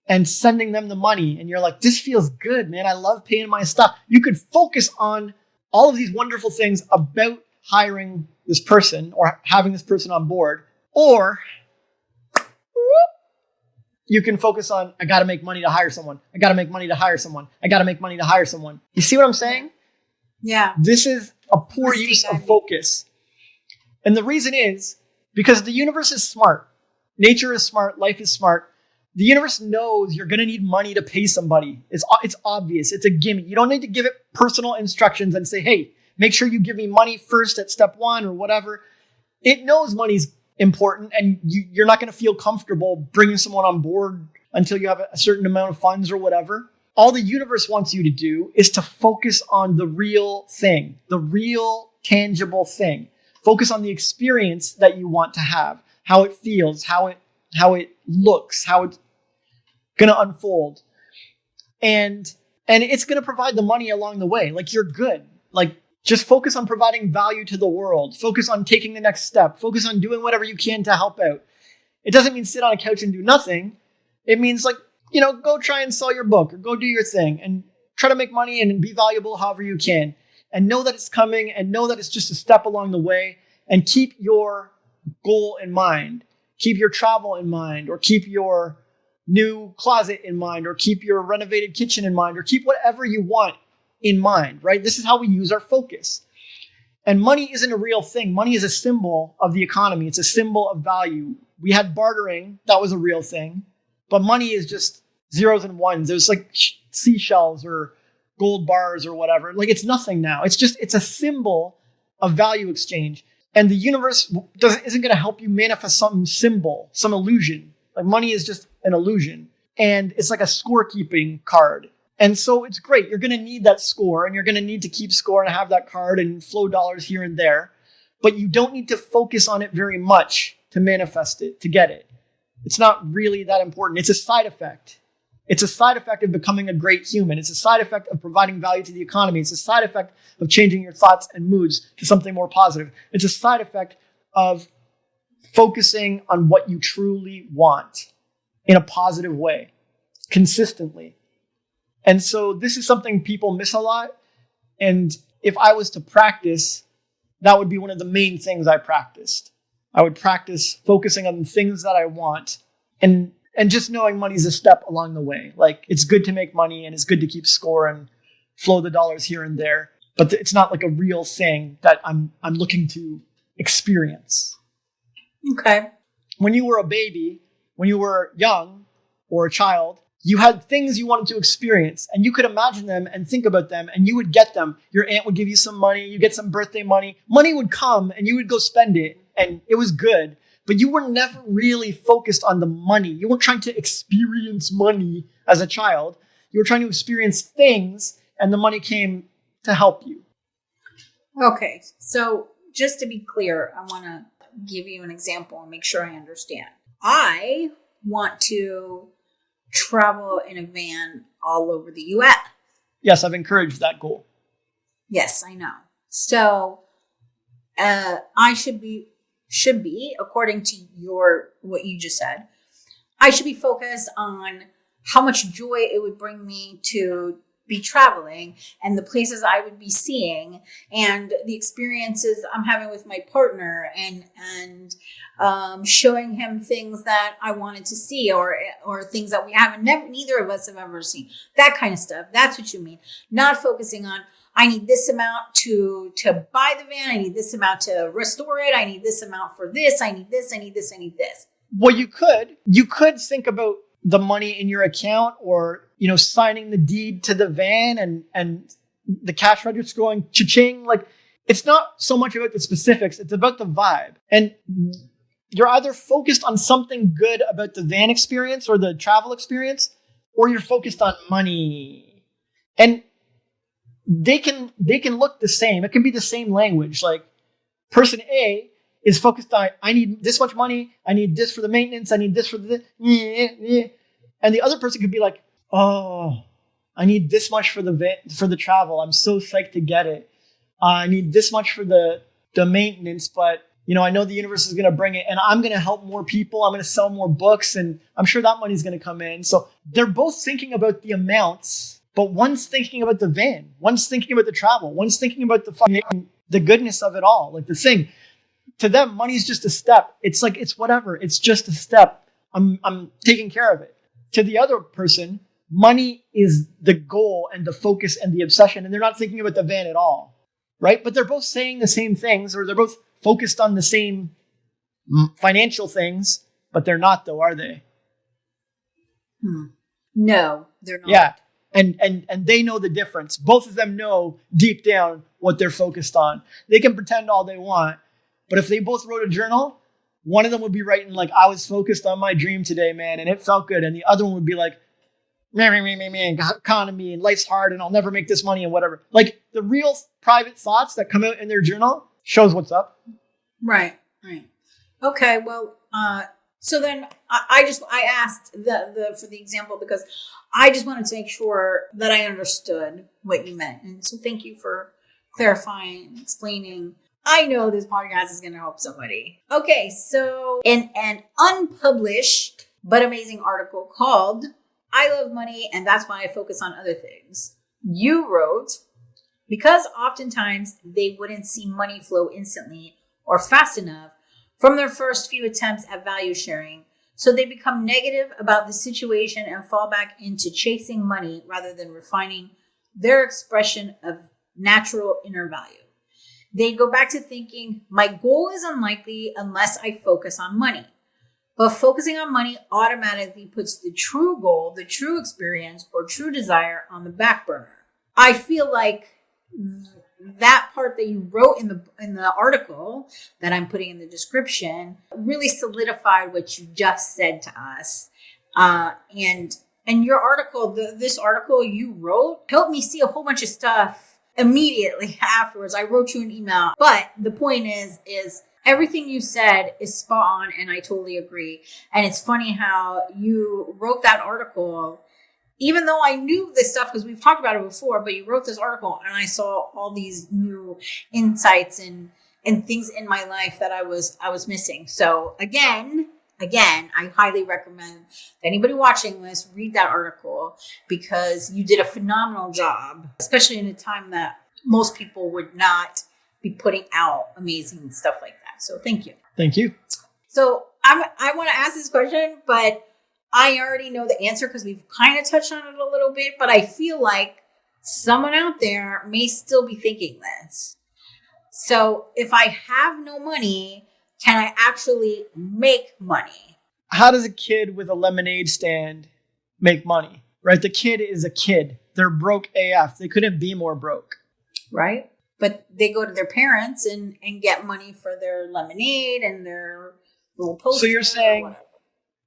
and sending them the money. And you're like, this feels good, man. I love paying my stuff. You could focus on all of these wonderful things about hiring this person or having this person on board. Or you can focus on, I got to make money to hire someone. I got to make money to hire someone. I got to make money to hire someone. You see what I'm saying? Yeah. This is a poor use of focus. And the reason is because the universe is smart. Nature is smart. Life is smart. The universe knows you're going to need money to pay somebody. It's obvious. It's a gimme. You don't need to give it personal instructions and say, hey, make sure you give me money first at step 1 or whatever. It knows money's important and you're not going to feel comfortable bringing someone on board until you have a certain amount of funds or whatever. All the universe wants you to do is to focus on the real thing, the real tangible thing. Focus on the experience that you want to have, how it feels, how it looks, how it's going to unfold. And it's going to provide the money along the way. Like, you're good. Like, just focus on providing value to the world. Focus on taking the next step. Focus on doing whatever you can to help out. It doesn't mean sit on a couch and do nothing. It means, like, go try and sell your book or go do your thing and try to make money and be valuable however you can. And know that it's coming and know that it's just a step along the way, and keep your goal in mind. Keep your travel in mind, or keep your new closet in mind, or keep your renovated kitchen in mind, or keep whatever you want in mind, right? This is how we use our focus. And money isn't a real thing. Money is a symbol of the economy. It's a symbol of value. We had bartering. That was a real thing. But money is just zeros and ones. There's like seashells or gold bars or whatever. Like, it's nothing now. It's a symbol of value exchange. And the universe isn't going to help you manifest some symbol, some illusion. Like, money is just an illusion. And it's like a scorekeeping card. And so it's great. You're going to need that score, and you're going to need to keep score and have that card and flow dollars here and there. But you don't need to focus on it very much to manifest it, to get it. It's not really that important. It's a side effect. It's a side effect of becoming a great human. It's a side effect of providing value to the economy. It's a side effect of changing your thoughts and moods to something more positive. It's a side effect of focusing on what you truly want in a positive way, consistently. And so this is something people miss a lot. And if I was to practice, that would be one of the main things I practiced. I would practice focusing on the things that I want, and just knowing money's a step along the way. Like, it's good to make money, and it's good to keep score and flow the dollars here and there. But it's not like a real thing that I'm looking to experience. Okay. When you were a baby, when you were young or a child, you had things you wanted to experience, and you could imagine them and think about them, and you would get them. Your aunt would give you some money, you get some birthday money. Money would come, and you would go spend it, and it was good. But you were never really focused on the money. You weren't trying to experience money as a child. You were trying to experience things, and the money came to help you. Okay, so just to be clear, I want to give you an example and make sure I understand. I want to travel in a van all over the U.S. Yes, I've encouraged that goal. Yes, I know. So I should be, according to what you just said, I should be focused on how much joy it would bring me to be traveling, and the places I would be seeing, and the experiences I'm having with my partner, and showing him things that I wanted to see, or things that we haven't neither of us have ever seen. That kind of stuff. That's what you mean. Not focusing on, I need this amount to buy the van. I need this amount to restore it. I need this amount for this. I need this. I need this. I need this. Well, you could think about the money in your account, or, signing the deed to the van and the cash register going cha-ching. Like, it's not so much about the specifics. It's about the vibe. And you're either focused on something good about the van experience or the travel experience, or you're focused on money. And they can look the same. It can be the same language. Like, person A is focused on, I need this much money, I need this for the maintenance, I need this for the... And the other person could be like, oh, I need this much for the travel. I'm so psyched to get it. I need this much for the maintenance, but I know the universe is going to bring it, and I'm going to help more people. I'm going to sell more books, and I'm sure that money's going to come in. So they're both thinking about the amounts, but one's thinking about the van, one's thinking about the travel, one's thinking about the goodness of it all, like the thing. To them, money's just a step. It's like, it's whatever. It's just a step. I'm taking care of it. To the other person, money is the goal and the focus and the obsession, and they're not thinking about the van at all, right? But they're both saying the same things, or they're both focused on the same financial things, but they're not, though, are they? No, they're not. Yeah, and they know the difference. Both of them know deep down what they're focused on. They can pretend all they want, but if they both wrote a journal, one of them would be writing like, I was focused on my dream today, man, and it felt good. And the other one would be like, man, economy and life's hard and I'll never make this money and whatever. Like, the real private thoughts that come out in their journal shows what's up. Right. Okay, well, so then I asked for the example because I just wanted to make sure that I understood what you meant. And so thank you for clarifying, explaining. I know this podcast is going to help somebody. Okay, so in an unpublished but amazing article called I Love Money and That's Why I Focus on Other Things, you wrote, because oftentimes they wouldn't see money flow instantly or fast enough from their first few attempts at value sharing, So they become negative about the situation and fall back into chasing money rather than refining their expression of natural inner value. They go back to thinking, my goal is unlikely unless I focus on money. But focusing on money automatically puts the true goal, the true experience, or true desire on the back burner. I feel like that part that you wrote in the article that I'm putting in the description really solidified what you just said to us. And your article, this article you wrote, helped me see a whole bunch of stuff immediately afterwards. I wrote you an email, but the point is everything you said is spot on, and I totally agree. And it's funny how you wrote that article, even though I knew this stuff because we've talked about it before, but you wrote this article and I saw all these new insights and things in my life that I was missing. So again, I highly recommend that anybody watching this read that article because you did a phenomenal job, especially in a time that most people would not be putting out amazing stuff like that. So thank you. Thank you. So I want to ask this question, but I already know the answer because we've kind of touched on it a little bit, but I feel like someone out there may still be thinking this. So if I have no money, can I actually make money? How does a kid with a lemonade stand make money? Right? The kid is a kid. They're broke AF. They couldn't be more broke. Right? But they go to their parents and get money for their lemonade and their little posters. So you're saying,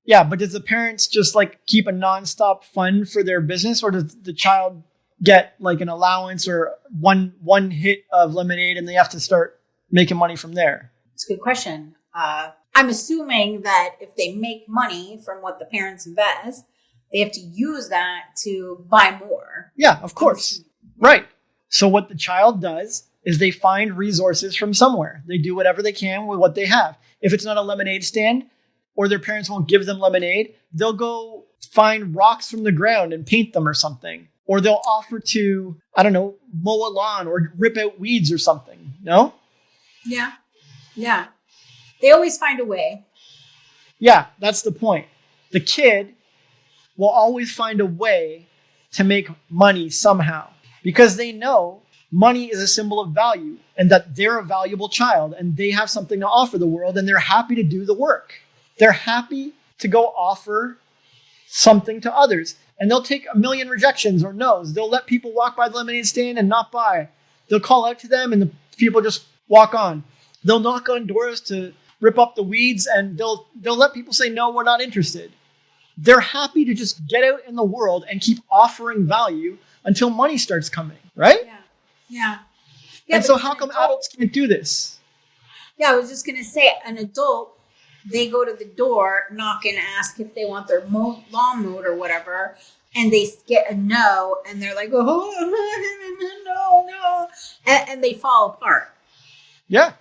yeah, but does the parents just like keep a nonstop fund for their business, or does the child get like an allowance or one hit of lemonade and they have to start making money from there? It's a good question. I'm assuming that if they make money from what the parents invest, they have to use that to buy more. Yeah, of course. Right. So what the child does is they find resources from somewhere. They do whatever they can with what they have. If it's not a lemonade stand or their parents won't give them lemonade, they'll go find rocks from the ground and paint them or something. Or they'll offer to, I don't know, mow a lawn or rip out weeds or something. No? Yeah. Yeah. They always find a way. Yeah, that's the point. The kid will always find a way to make money somehow because they know money is a symbol of value and that they're a valuable child and they have something to offer the world and they're happy to do the work. They're happy to go offer something to others. And they'll take a million rejections or no's. They'll let people walk by the lemonade stand and not buy. They'll call out to them and the people just walk on. They'll knock on doors to rip up the weeds and they'll let people say, no, we're not interested. They're happy to just get out in the world and keep offering value until money starts coming, right? Yeah. And so how come adults can't do this? Yeah, I was just going to say, an adult, they go to the door, knock and ask if they want their lawn mowed or whatever, and they get a no, and they're like, oh, no, and they fall apart. Yeah.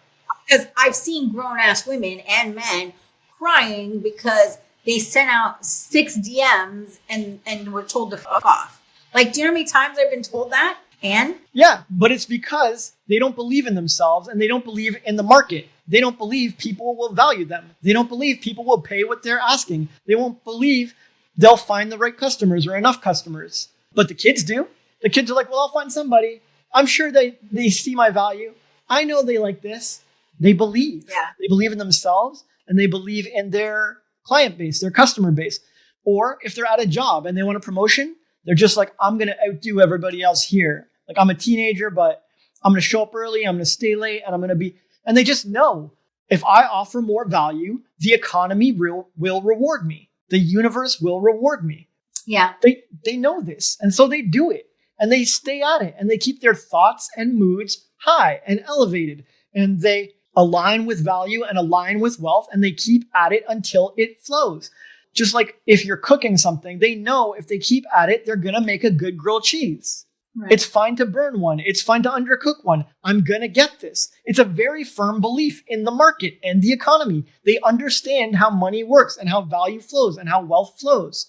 Because I've seen grown-ass women and men crying because they sent out 6 DMs and were told to fuck off. Like, do you know how many times I've been told that? And? Yeah, but it's because they don't believe in themselves and they don't believe in the market. They don't believe people will value them. They don't believe people will pay what they're asking. They won't believe they'll find the right customers or enough customers. But the kids do. The kids are like, well, I'll find somebody. I'm sure they see my value. I know they like this. They believe. Yeah. They believe in themselves and they believe in their client base, their customer base. Or if they're at a job and they want a promotion, they're just like, I'm going to outdo everybody else here. Like, I'm a teenager, but I'm going to show up early. I'm going to stay late and I'm going to be, and they just know if I offer more value, the economy will reward me. The universe will reward me. Yeah. They know this. And so they do it and they stay at it and they keep their thoughts and moods high and elevated and they align with value and align with wealth and they keep at it until it flows. Just like if you're cooking something, they know if they keep at it, they're going to make a good grilled cheese. Right. It's fine to burn one. It's fine to undercook one. I'm going to get this. It's a very firm belief in the market and the economy. They understand how money works and how value flows and how wealth flows.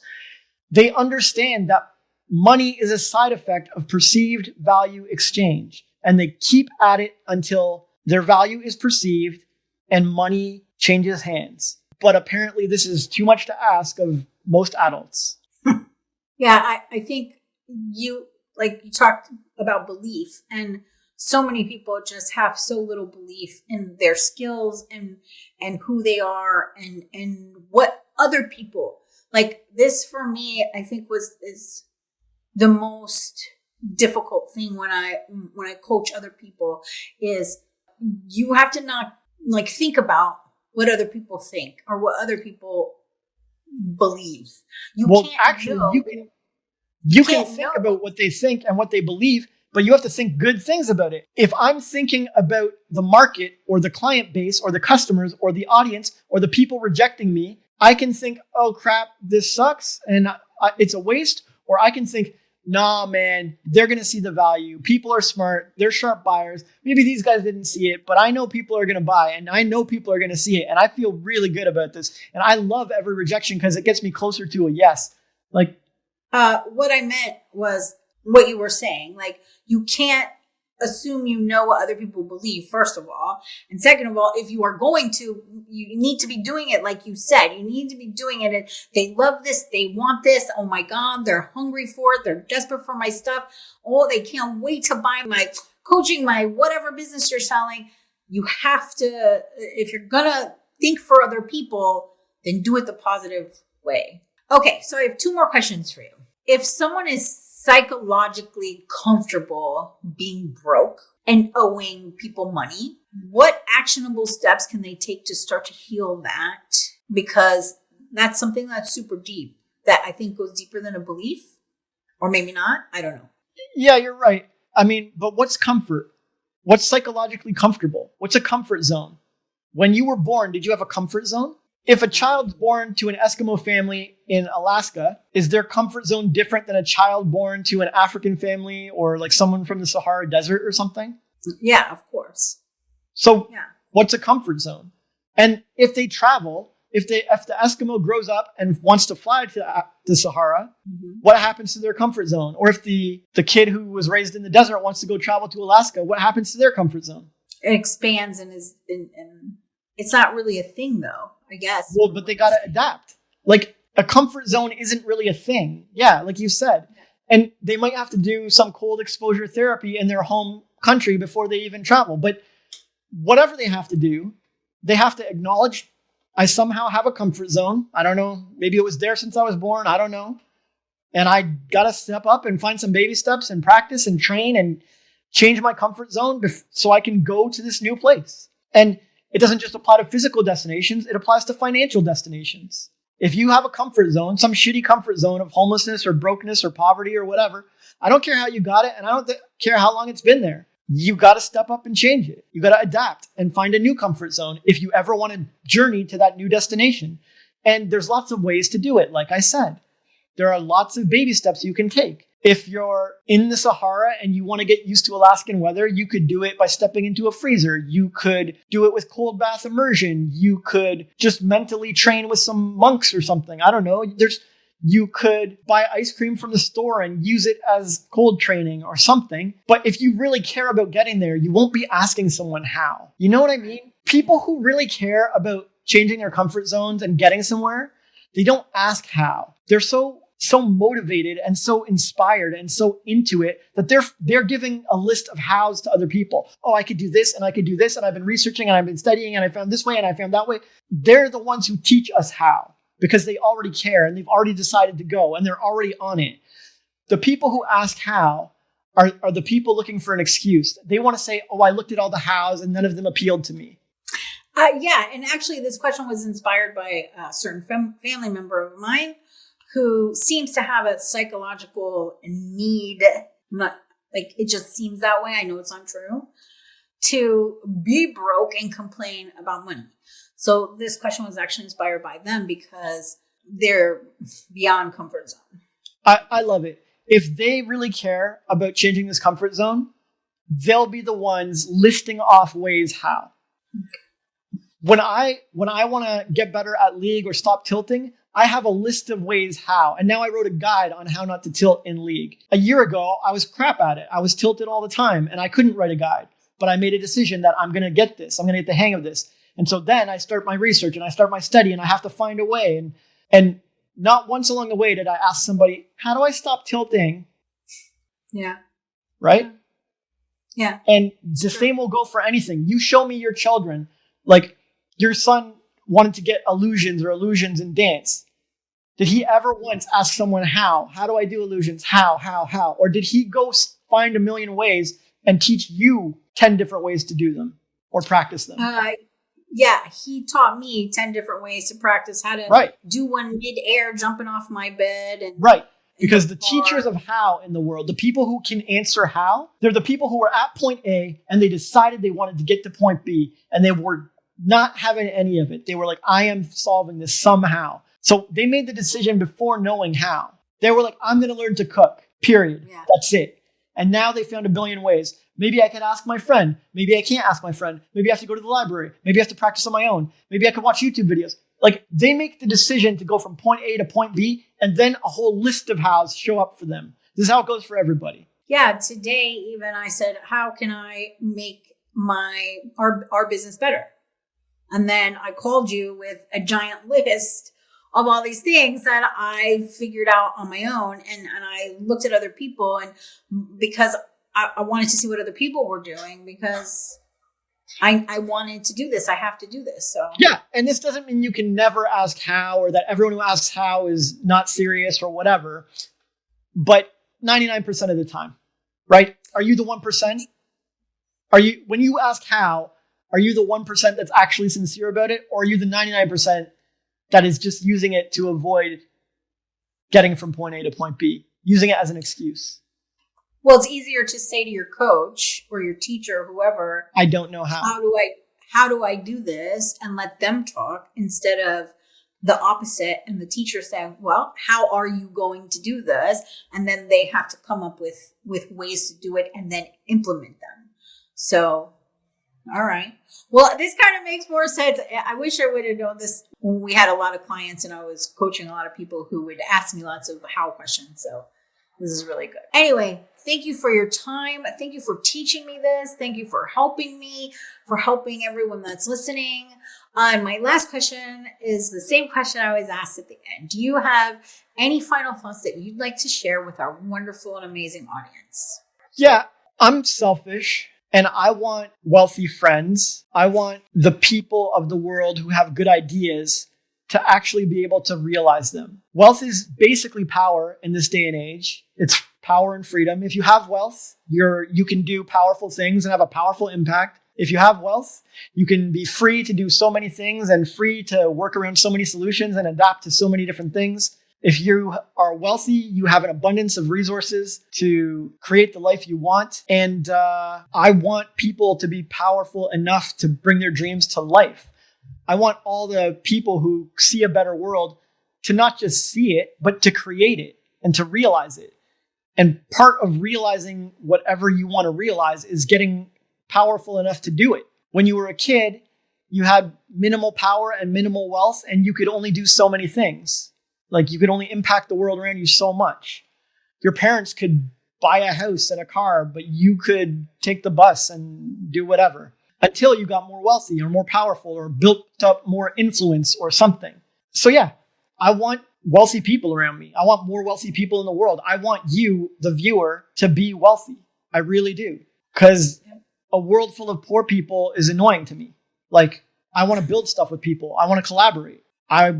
They understand that money is a side effect of perceived value exchange. And they keep at it until their value is perceived and money changes hands. but apparently this is too much to ask of most adults. Yeah, I think you talked about belief, and so many people just have so little belief in their skills and who they are and what other people like. This for me, I think is the most difficult thing when I coach other people is you have to not like think about what other people think or what other people believe. You can think about what they think and what they believe, but you have to think good things about it. If I'm thinking about the market or the client base or the customers or the audience or the people rejecting me, I can think, oh crap, this sucks and it's a waste. Or I can think, nah, man, they're going to see the value. People are smart. They're sharp buyers. Maybe these guys didn't see it, but I know people are going to buy and I know people are going to see it. And I feel really good about this. And I love every rejection because it gets me closer to a yes. Like, what I meant was what you were saying. Like, you can't assume you know what other people believe, first of all. And second of all, if you are going to, you need to be doing it like you said. You need to be doing it. And they love this. They want this. Oh my God, they're hungry for it. They're desperate for my stuff. Oh, they can't wait to buy my coaching, my whatever business you're selling. You have to, if you're going to think for other people, then do it the positive way. Okay, so I have two more questions for you. If someone is psychologically comfortable being broke and owing people money, what actionable steps can they take to start to heal that? Because that's something that's super deep, that I think goes deeper than a belief, or maybe not. I don't know. Yeah, you're right. I mean, but what's comfort? What's psychologically comfortable? What's a comfort zone? When you were born, did you have a comfort zone? If a child's born to an Eskimo family in Alaska, is their comfort zone different than a child born to an African family or like someone from the Sahara Desert or something? Yeah, of course. So What's a comfort zone? And if they travel, if the Eskimo grows up and wants to fly to the Sahara, what happens to their comfort zone? Or if the kid who was raised in the desert wants to go travel to Alaska, what happens to their comfort zone? It expands and it's not really a thing though, I guess. Well, but they got to adapt. Like a comfort zone isn't really a thing. Yeah, like you said. And they might have to do some cold exposure therapy in their home country before they even travel. But whatever they have to do, they have to acknowledge, I somehow have a comfort zone. I don't know. Maybe it was there since I was born. I don't know. And I got to step up and find some baby steps and practice and train and change my comfort zone so I can go to this new place. And it doesn't just apply to physical destinations. It applies to financial destinations. If you have a comfort zone, some shitty comfort zone of homelessness or brokenness or poverty or whatever, I don't care how you got it and I don't care how long it's been there. You got to step up and change it. You got to adapt and find a new comfort zone if you ever want to journey to that new destination. And there's lots of ways to do it. Like I said, there are lots of baby steps you can take. If you're in the Sahara and you want to get used to Alaskan weather, you could do it by stepping into a freezer. You could do it with cold bath immersion. You could just mentally train with some monks or something. I don't know. You could buy ice cream from the store and use it as cold training or something. But if you really care about getting there, you won't be asking someone how. You know what I mean? People who really care about changing their comfort zones and getting somewhere, they don't ask how. They're so motivated and so inspired and so into it that they're giving a list of hows to other people. Oh, I could do this and I could do this and I've been researching and I've been studying and I found this way and I found that way. They're the ones who teach us how because they already care and they've already decided to go and they're already on it. The people who ask how are the people looking for an excuse. They want to say, oh, I looked at all the hows and none of them appealed to me. Yeah, and actually this question was inspired by a certain family member of mine who seems to have a psychological need, not like it just seems that way, I know it's not true, to be broke and complain about money. So this question was actually inspired by them because they're beyond comfort zone. I love it. If they really care about changing this comfort zone, they'll be the ones listing off ways how. Okay. When I want to get better at league or stop tilting, I have a list of ways how. And now I wrote a guide on how not to tilt in league. A year ago, I was crap at it. I was tilted all the time and I couldn't write a guide. But I made a decision that I'm going to get this. I'm going to get the hang of this. And so then I start my research and I start my study and I have to find a way. And not once along the way did I ask somebody, how do I stop tilting? Yeah. Right? Yeah. And the same will go for anything. You show me your children, like your son wanted to get illusions in dance. Did he ever once ask someone how? How do I do illusions? How? Or did he go find a million ways and teach you 10 different ways to do them or practice them? Yeah, he taught me 10 different ways to practice how to do one mid-air jumping off my bed. And right. Because the teachers of how in the world, the people who can answer how, they're the people who were at point A and they decided they wanted to get to point B and they were not having any of it. They were like, I am solving this somehow. So they made the decision before knowing how. They were like, I'm going to learn to cook, period. Yeah. That's it. And now they found a billion ways. Maybe I could ask my friend. Maybe I can't ask my friend. Maybe I have to go to the library. Maybe I have to practice on my own. Maybe I could watch YouTube videos. Like they make the decision to go from point A to point B, and then a whole list of hows show up for them. This is how it goes for everybody. Yeah, today even I said, how can I make our business better? And then I called you with a giant list of all these things that I figured out on my own. And I looked at other people, and because I wanted to see what other people were doing, because I wanted to do this. I have to do this. So yeah. And this doesn't mean you can never ask how, or that everyone who asks how is not serious or whatever. But 99% of the time, right? Are you the 1%? When you ask how, are you the 1% that's actually sincere about it? Or are you the 99% that is just using it to avoid getting from point A to point B, using it as an excuse? Well, it's easier to say to your coach or your teacher or whoever, I don't know how. How do I do this, and let them talk, instead of the opposite and the teacher saying, well, how are you going to do this? And then they have to come up with ways to do it and then implement them. So, all right. Well, this kind of makes more sense. I wish I would have known this when we had a lot of clients and I was coaching a lot of people who would ask me lots of how questions. So this is really good. Anyway, thank you for your time. Thank you for teaching me this. Thank you for helping me, for helping everyone that's listening. And my last question is the same question I always ask at the end. Do you have any final thoughts that you'd like to share with our wonderful and amazing audience? Yeah, I'm selfish. And I want wealthy friends. I want the people of the world who have good ideas to actually be able to realize them. Wealth is basically power in this day and age. It's power and freedom. If you have wealth, you can do powerful things and have a powerful impact. If you have wealth, you can be free to do so many things and free to work around so many solutions and adapt to so many different things. If you are wealthy, you have an abundance of resources to create the life you want. And I want people to be powerful enough to bring their dreams to life. I want all the people who see a better world to not just see it, but to create it and to realize it. And part of realizing whatever you want to realize is getting powerful enough to do it. When you were a kid, you had minimal power and minimal wealth, and you could only do so many things. Like you could only impact the world around you so much. Your parents could buy a house and a car, but you could take the bus and do whatever until you got more wealthy or more powerful or built up more influence or something. So yeah, I want wealthy people around me. I want more wealthy people in the world. I want you, the viewer, to be wealthy. I really do. Because a world full of poor people is annoying to me. Like, I want to build stuff with people. I want to collaborate. I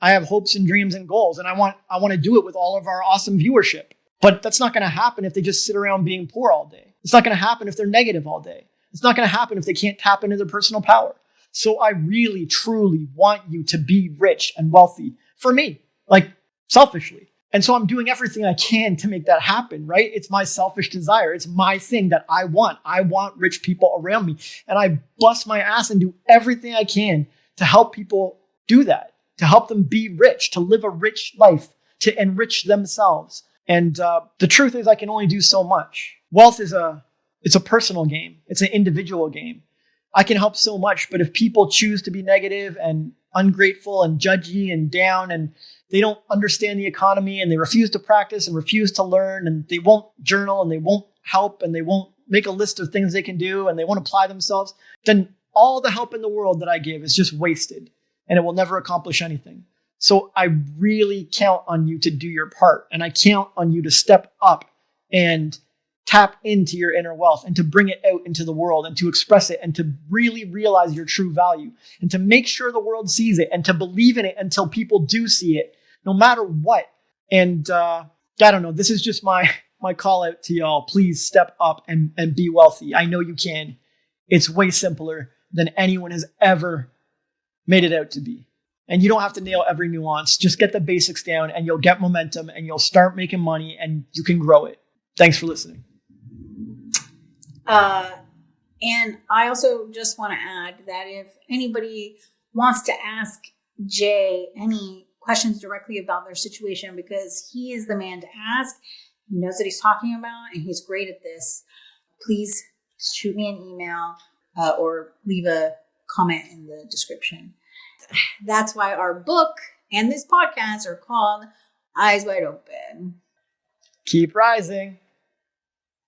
have hopes and dreams and goals, and I want to do it with all of our awesome viewership. But that's not going to happen if they just sit around being poor all day. It's not going to happen if they're negative all day. It's not going to happen if they can't tap into their personal power. So I really, truly want you to be rich and wealthy for me, like selfishly. And so I'm doing everything I can to make that happen, right? It's my selfish desire. It's my thing that I want. I want rich people around me. And I bust my ass and do everything I can to help people do that, to help them be rich, to live a rich life, to enrich themselves. And the truth is I can only do so much. Wealth is it's a personal game. It's an individual game. I can help so much, but if people choose to be negative and ungrateful and judgy and down, and they don't understand the economy, and they refuse to practice and refuse to learn, and they won't journal, and they won't help, and they won't make a list of things they can do, and they won't apply themselves, then all the help in the world that I give is just wasted and it will never accomplish anything. So I really count on you to do your part, and I count on you to step up and tap into your inner wealth and to bring it out into the world and to express it and to really realize your true value and to make sure the world sees it and to believe in it until people do see it, no matter what. And I don't know, this is just my call out to y'all. Please step up and be wealthy. I know you can. It's way simpler than anyone has ever made it out to be. And you don't have to nail every nuance. Just get the basics down and you'll get momentum and you'll start making money and you can grow it. Thanks for listening. And I also just want to add that if anybody wants to ask Jay any questions directly about their situation, because he is the man to ask, he knows what he's talking about, and he's great at this, please shoot me an email or leave a comment in the description. That's why our book and this podcast are called Eyes Wide Open. Keep rising.